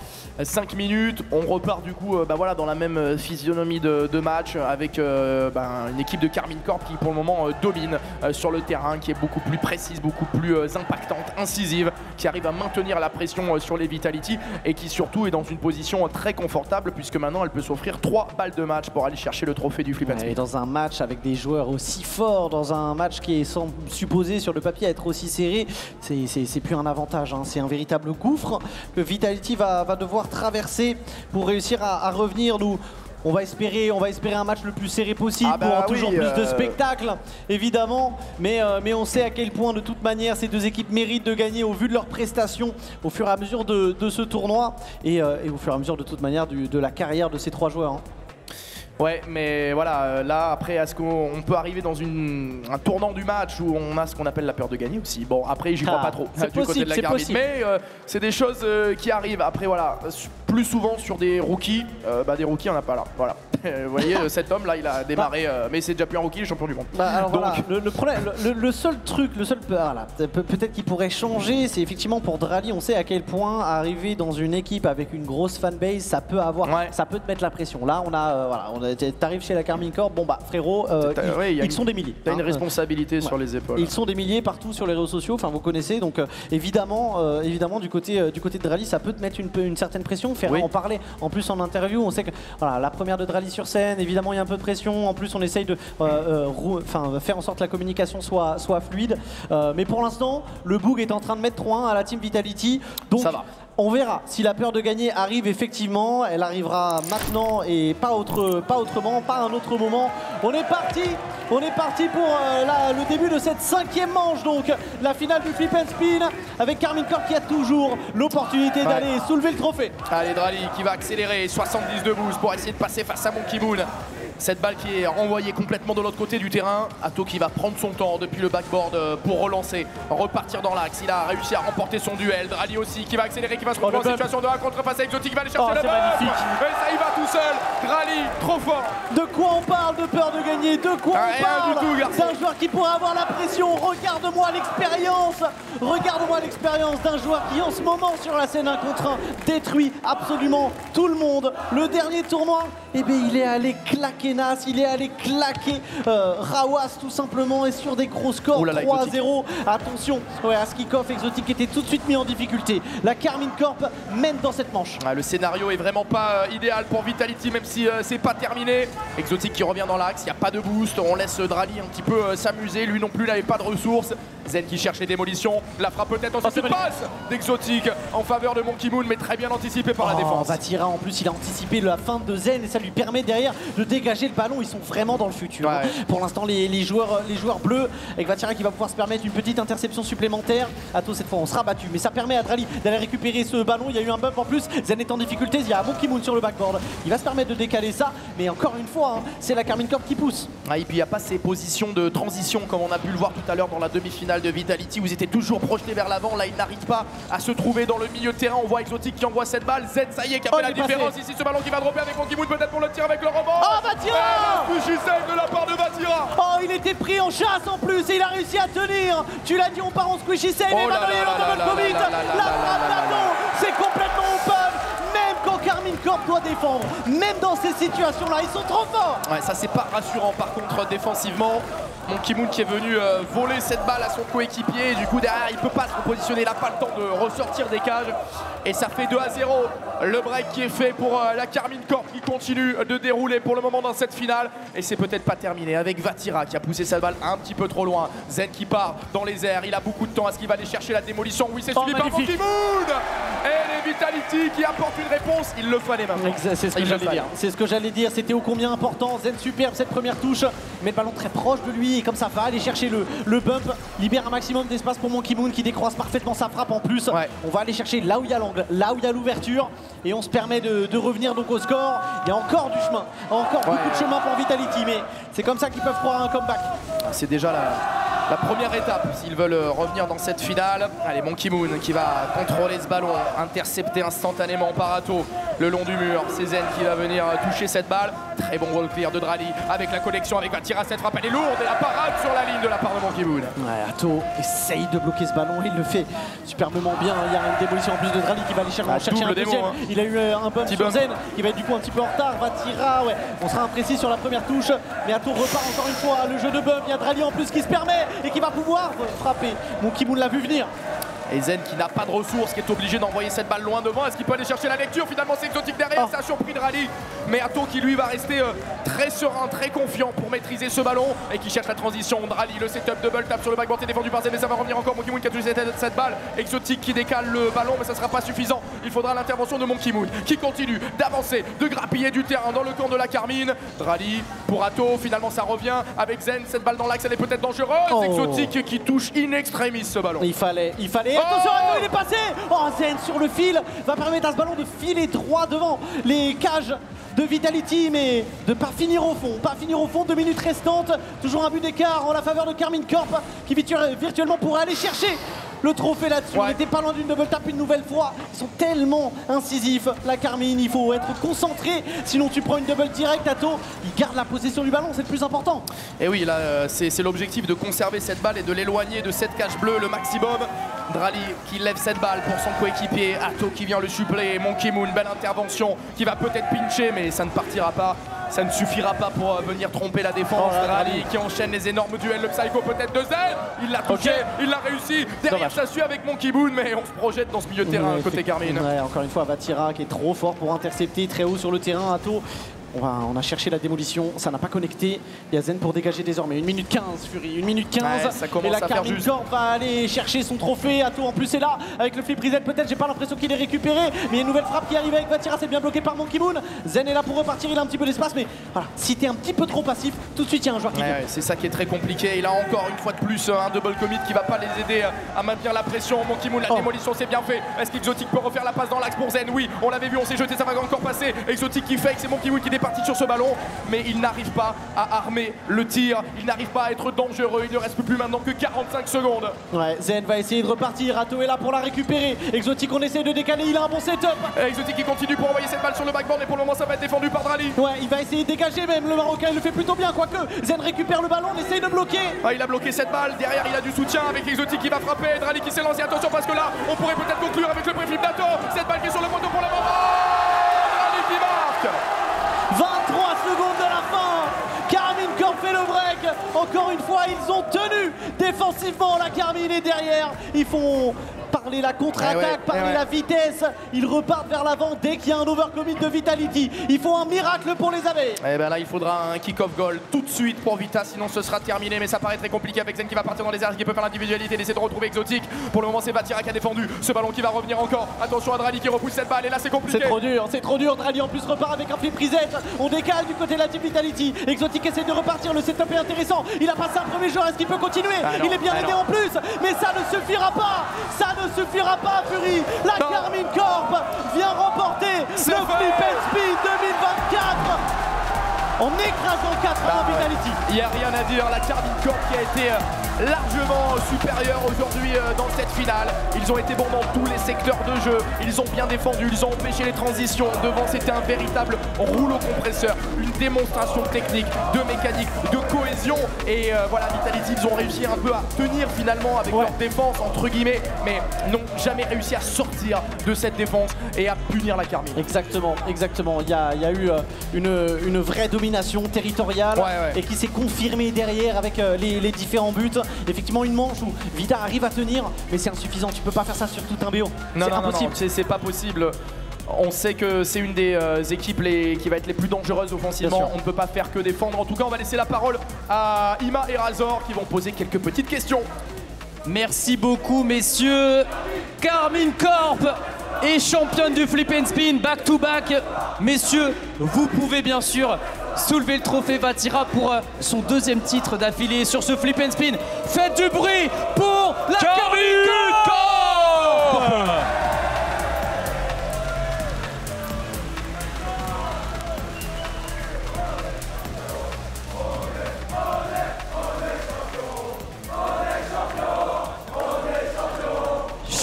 5 minutes, on repart du coup dans la même physionomie de match avec une équipe de Carmine Corp qui pour le moment domine sur le terrain, qui est beaucoup plus précise, beaucoup plus impactante, incisive, qui arrive à maintenir la pression sur les Vitality et qui surtout est dans une position très confortable puisque maintenant elle peut s'offrir 3 balles de match pour aller chercher le trophée du Flip and Spin. Et dans un match avec des joueurs aussi forts, dans un match qui est supposé sur le papier être aussi serré, c'est plus un avantage, hein. C'est un véritable gouffre que Vitality va devoir traverser pour réussir à revenir. Nous, on va espérer un match le plus serré possible pour toujours plus de spectacle, évidemment. Mais on sait à quel point, de toute manière, ces deux équipes méritent de gagner au vu de leurs prestations au fur et à mesure de ce tournoi et au fur et à mesure, de toute manière, de la carrière de ces 3 joueurs. Hein. Ouais, mais voilà, là après, est-ce qu'on peut arriver dans un tournant du match où on a ce qu'on appelle la peur de gagner aussi? Bon, après, j'y crois pas trop du côté de la Carmine, mais c'est des choses qui arrivent. Après, voilà, plus souvent sur des rookies, des rookies, on n'a pas là. Voilà. Vous voyez, cet homme là, il a démarré, mais c'est déjà plus un rookie, il est champion du monde. Alors donc, voilà, le problème, le seul truc, peut-être qui pourrait changer, c'est effectivement pour Drali, on sait à quel point arriver dans une équipe avec une grosse fanbase, ça peut te mettre la pression. Là, t'arrives chez la Carmine Corp, bon bah frérot, ils sont des milliers. T'as une responsabilité sur les épaules. Ils sont des milliers partout sur les réseaux sociaux, enfin vous connaissez, donc évidemment du côté de Drali, ça peut te mettre une certaine pression, faire en parler. En plus en interview, on sait que la première de Drali sur scène, évidemment il y a un peu de pression, en plus on essaye de faire en sorte que la communication soit fluide, mais pour l'instant le Boog est en train de mettre 3-1 à la Team Vitality, donc ça va. On verra si la peur de gagner arrive effectivement, elle arrivera maintenant et pas autrement, pas à un autre moment. On est parti pour le début de cette 5e manche, donc la finale du Flip and Spin avec Carmine Corp qui a toujours l'opportunité d'aller soulever le trophée. Allez, Drali qui va accélérer, 70 de boost pour essayer de passer face à Monkey Moon. Cette balle qui est renvoyée complètement de l'autre côté du terrain. Ato qui va prendre son temps depuis le backboard pour relancer, repartir dans l'axe. Il a réussi à remporter son duel. Drali aussi qui va accélérer, qui va se retrouver en situation de 1 contre face à Exotic, qui va aller chercher le ball. Et ça y va tout seul. Drali, trop fort. De quoi on parle de peur de gagner? De quoi on parle? D'un joueur qui pourrait avoir la pression. Regarde-moi l'expérience. Regarde-moi l'expérience d'un joueur qui en ce moment sur la scène 1 contre 1 détruit absolument tout le monde. Le dernier tournoi, eh bien, il est allé claquer Nas, il est allé claquer Rawas tout simplement, et sur des gros scores, 3-0. Attention, ouais, à ce kick-off, Exotic était tout de suite mis en difficulté. La Karmine Corp mène dans cette manche. Le scénario est vraiment pas idéal pour Vitality, même si c'est pas terminé. Exotic qui revient dans l'axe, il n'y a pas de boost, on laisse Drali un petit peu s'amuser, lui non plus n'avait pas de ressources. Zen qui cherche les démolitions, la frappe peut-être ensuite, passe d'Exotic en faveur de Monkey Moon, mais très bien anticipé par la défense. Vatira en plus, il a anticipé la fin de Zen et ça lui permet derrière de dégager le ballon. Ils sont vraiment dans le futur. Ouais. Pour l'instant, les joueurs bleus, avec Vatira qui va pouvoir se permettre une petite interception supplémentaire. Ato, cette fois, on sera battu, mais ça permet à Drali d'aller récupérer ce ballon. Il y a eu un bump en plus. Zen est en difficulté. Il y a Monkey Moon sur le backboard. Il va se permettre de décaler ça, mais encore une fois, c'est la Karmine Corp qui pousse. Et puis il n'y a pas ces positions de transition comme on a pu le voir tout à l'heure dans la demi-finale de Vitality où ils étaient toujours projetés vers l'avant. Là, ils n'arrivent pas à se trouver dans le milieu de terrain. On voit Exotic qui envoie cette balle. Zen, ça y est, qui a fait la différence ici. Ce ballon qui va dropper avec Monkey Moon peut-être pour le tir avec le rebond. Oh, Vatira! Le save de la part de Vatira. Oh, il était pris en chasse en plus et il a réussi à tenir. Tu l'as dit, on part en squishy save et maintenant il est en double commit. La frappe d'Ato, c'est complètement open. Même quand Karmine Corp doit défendre, même dans ces situations-là, ils sont trop forts. Ouais, ça c'est pas rassurant par contre défensivement. Monkey Moon qui est venu voler cette balle à son coéquipier et du coup derrière il peut pas se repositionner, il n'a pas le temps de ressortir des cages et ça fait 2-0. Le break qui est fait pour la Karmine Corp qui continue de dérouler pour le moment dans cette finale et c'est peut-être pas terminé avec Vatira qui a poussé cette balle un petit peu trop loin. Zen qui part dans les airs, il a beaucoup de temps, est-ce qu'il va aller chercher la démolition? Oui, c'est suivi par Monkey Moon et les Vitality qui apportent une réponse, il le fallait maintenant. C'est ce que j'allais dire. C'est ce que j'allais dire, c'était ô combien important. Zen superbe cette première touche, mais le ballon très proche de lui et comme ça va aller chercher le bump, libère un maximum d'espace pour Monkey Moon qui décroise parfaitement sa frappe en plus. Ouais. On va aller chercher là où il y a l'angle, là où il y a l'ouverture et on se permet de revenir donc au score. Il y a encore du chemin, encore beaucoup de chemin pour Vitality, mais c'est comme ça qu'ils peuvent croire à un comeback. C'est déjà la première étape s'ils veulent revenir dans cette finale. Allez, Monkey Moon qui va contrôler ce ballon, intercepté instantanément par Ato le long du mur. C'est Zen qui va venir toucher cette balle. Très bon wall clear de Drali avec la connexion avec Vatira. Cette frappe elle est lourde et la parade sur la ligne de la part de Monkey Moon. Ouais, Ato essaye de bloquer ce ballon, il le fait superbement bien. Il y a une démolition en plus de Drali qui va aller chercher un deuxième. Il a eu un bump sur Zen qui va être du coup un petit peu en retard. Vatira, ouais, on sera imprécis sur la première touche, mais Ato repart encore une fois. Le jeu de bump, il y a Drali en plus qui se permet et qui va pouvoir frapper. Monkey Moon l'a vu venir. Et Zen qui n'a pas de ressources, qui est obligé d'envoyer cette balle loin devant. Est-ce qu'il peut aller chercher la lecture? Finalement c'est Exotic derrière, ça a surpris Drali. Mais Ato qui lui va rester très serein, très confiant pour maîtriser ce ballon et qui cherche la transition. Drali, le setup double tap sur le backboard est défendu par Zen, mais ça va revenir encore. Monkey Moon qui a touché cette balle. Exotic qui décale le ballon, mais ça sera pas suffisant. Il faudra l'intervention de Monkey Moon qui continue d'avancer, de grappiller du terrain dans le camp de la Karmine. Drali pour Ato, finalement ça revient avec Zen. Cette balle dans l'axe, elle est peut-être dangereuse. Exotic qui touche in extremis ce ballon. Il fallait. Attention, Ato, il est passé. Oh, Zen sur le fil va permettre à ce ballon de filer droit devant les cages de Vitality, mais de pas finir au fond. 2 minutes restantes, toujours un but d'écart en la faveur de Karmine Corp qui virtuellement pourrait aller chercher le trophée là-dessus. On n'était pas loin d'une double tap une nouvelle fois. Ils sont tellement incisifs, la Karmine. Il faut être concentré, sinon tu prends une double direct. Ato, il garde la possession du ballon, c'est le plus important. Et oui, là, c'est l'objectif de conserver cette balle et de l'éloigner de cette cage bleue le maximum. Drali qui lève cette balle pour son coéquipier. Ato qui vient le suppléer. Monkey Moon, belle intervention qui va peut-être pincher, mais ça ne partira pas. Ça ne suffira pas pour venir tromper la défense. Drali qui enchaîne les énormes duels. Le psycho peut-être de Zen. Il l'a touché, il l'a réussi. Derrière ça suit avec Monkey Moon, mais on se projette dans ce milieu de terrain côté Karmine. Ouais, encore une fois, Vatira qui est trop fort pour intercepter très haut sur le terrain. Ato. On a cherché la démolition, ça n'a pas connecté. Il y a Zen pour dégager désormais. 1 minute 15, Fury, 1 minute 15. Ouais, ça commence et la à faire Karmine Corp va aller chercher son trophée. Ato en plus est là avec le flip reset. Peut-être, j'ai pas l'impression qu'il est récupéré. Mais il y a une nouvelle frappe qui arrive avec Vatira, c'est bien bloqué par Monkey Moon. Zen est là pour repartir, il a un petit peu d'espace. Mais voilà, si t'es un petit peu trop passif, tout de suite il y a un joueur qui vient. C'est ça qui est très compliqué. Il a encore une fois de plus un double commit qui va pas les aider à maintenir la pression. Monkey Moon, la démolition c'est bien fait. Est-ce qu'Exotic peut refaire la passe dans l'axe pour Zen? Oui, on l'avait vu, on s'est jeté, ça va encore passer. Exotic qui fake, c'est Monkey Moon qui dépasse partie sur ce ballon, mais il n'arrive pas à armer le tir, il n'arrive pas à être dangereux, il ne reste plus maintenant que 45 secondes. Ouais, Zen va essayer de repartir, Rato est là pour la récupérer. Exotic, on essaie de décaler, il a un bon setup. Exotic qui continue pour envoyer cette balle sur le backboard et pour le moment ça va être défendu par Drali. Ouais, il va essayer de dégager même, le Marocain il le fait plutôt bien, quoique Zen récupère le ballon, on essaye de bloquer. Il a bloqué cette balle, derrière il a du soutien avec Exotic qui va frapper, Drali qui s'est lancé, attention parce que là on pourrait peut-être conclure avec le préflip d'Ato. Cette balle qui est sur le poteau pour le moment, Drali qui marque. 23 secondes de la fin, Karmine Corp fait le break. Encore une fois ils ont tenu défensivement, la Karmine est derrière. Ils font parler la contre-attaque, parler la vitesse. Ils repartent vers l'avant dès qu'il y a un overcommit de Vitality. Il faut un miracle pour les abeilles. Et ben là il faudra un kick-off goal tout de suite pour Vita, sinon ce sera terminé. Mais ça paraît très compliqué avec Zen qui va partir dans les airs, qui peut faire l'individualité, essayer de retrouver Exotic. Pour le moment c'est Vatira qui a défendu ce ballon qui va revenir encore. Attention à Drali qui repousse cette balle et là c'est compliqué. C'est trop dur. Drali en plus repart avec un flip reset. On décale du côté de la Team Vitality. Exotic essaie de repartir, le setup est intéressant. Il a passé un premier joueur, est-ce qu'il peut continuer? Il est bien aidé en plus, mais ça ne suffira pas. Ça ne suffira pas. Fury, la Karmine Corp vient remporter le Flip and Spin 2024 en écrasant 4 Vitality. Il n'y a rien à dire, la Karmine Corp qui a été largement supérieure aujourd'hui dans cette finale. Ils ont été bons dans tous les secteurs de jeu, ils ont bien défendu, ils ont empêché les transitions. Devant c'était un véritable rouleau compresseur, une démonstration technique, de mécanique, de cohésion. Et voilà, Vitality, ils ont réussi un peu à tenir finalement avec leur défense entre guillemets, mais n'ont jamais réussi à sortir de cette défense et à punir la Karmine. Exactement. Il y a eu une vraie domination territoriale et qui s'est confirmée derrière avec les différents buts. Effectivement une manche où Vita arrive à tenir, mais c'est insuffisant, tu peux pas faire ça sur tout un BO. C'est impossible. C'est pas possible. On sait que c'est une des équipes qui va être les plus dangereuses offensivement. On ne peut pas faire que défendre. En tout cas, on va laisser la parole à Ima et Razor qui vont poser quelques petites questions. Merci beaucoup, messieurs. Karmine Corp est championne du Flip and Spin back-to-back. Messieurs, vous pouvez bien sûr soulever le trophée Vatira pour son deuxième titre d'affilée sur ce Flip and Spin. Faites du bruit pour la Karmine Corp!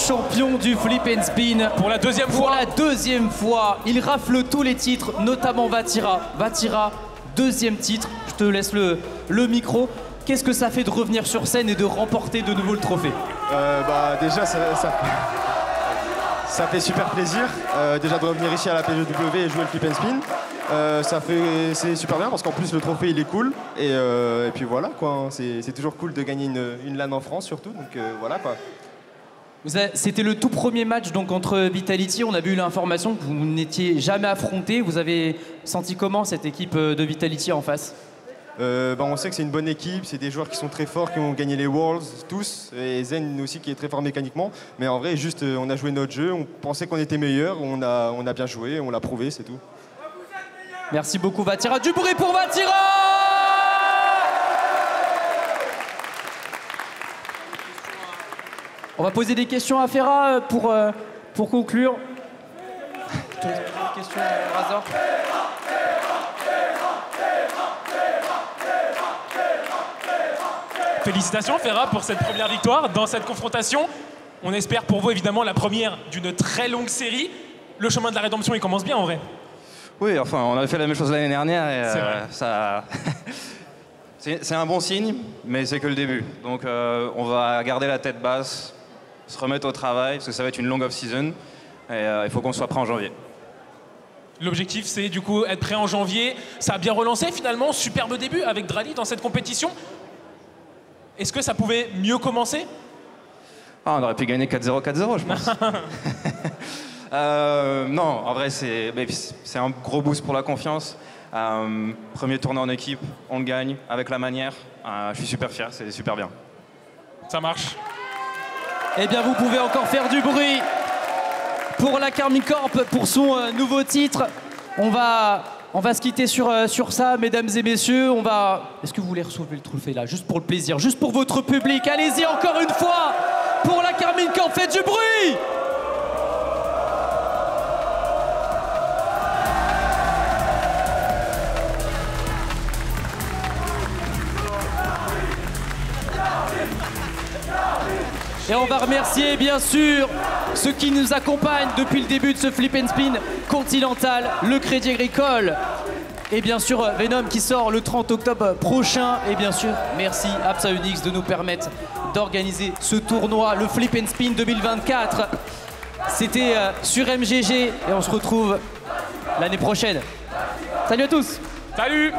Champion du Flip and Spin pour la deuxième fois. Pour la deuxième fois, il rafle tous les titres, notamment Vatira. Vatira, deuxième titre. Je te laisse le micro. Qu'est-ce que ça fait de revenir sur scène et de remporter de nouveau le trophée? Déjà, ça fait super plaisir. Déjà de revenir ici à la PGW et jouer le Flip and Spin. C'est super bien parce qu'en plus le trophée il est cool. Et puis voilà quoi. C'est toujours cool de gagner une LAN en France surtout. Donc voilà quoi. C'était le tout premier match donc entre Vitality. On avait eu l'information que vous n'étiez jamais affronté. Vous avez senti comment cette équipe de Vitality en face? On sait que c'est une bonne équipe, c'est des joueurs qui sont très forts, qui ont gagné les Worlds tous, et Zen aussi qui est très fort mécaniquement. Mais en vrai, juste on a joué notre jeu, on pensait qu'on était meilleur, on a bien joué, on l'a prouvé, c'est tout. Merci beaucoup Vatira. Du bruit pour Vatira! On va poser des questions à Ferra pour conclure. Question, Razor. Félicitations Ferra pour cette première victoire dans cette confrontation. On espère pour vous évidemment la première d'une très longue série. Le chemin de la rédemption il commence bien en vrai. Oui, enfin on avait fait la même chose l'année dernière et ça... c'est un bon signe, mais c'est que le début. Donc on va garder la tête basse, se remettre au travail, parce que ça va être une longue off-season et il faut qu'on soit prêt en janvier. L'objectif c'est du coup être prêt en janvier. Ça a bien relancé finalement, superbe début avec Drali dans cette compétition. Est-ce que ça pouvait mieux commencer? On aurait pu gagner 4-0, 4-0 je pense. Non, en vrai c'est un gros boost pour la confiance. Premier tournoi en équipe, on le gagne avec la manière. Je suis super fier, c'est super bien. Ça marche. Eh bien vous pouvez encore faire du bruit pour la Karmine Corp pour son nouveau titre. On va se quitter sur ça, mesdames et messieurs. Est-ce que vous voulez recevoir le trophée là, juste pour le plaisir, juste pour votre public? Allez-y encore une fois pour la Karmine Corp, faites du bruit! Et on va remercier bien sûr ceux qui nous accompagnent depuis le début de ce Flip and Spin Continental, le Crédit Agricole. Et bien sûr Venom qui sort le 30 octobre prochain. Et bien sûr, merci à Psyonix de nous permettre d'organiser ce tournoi, le Flip and Spin 2024. C'était sur MGG et on se retrouve l'année prochaine. Salut à tous. Salut.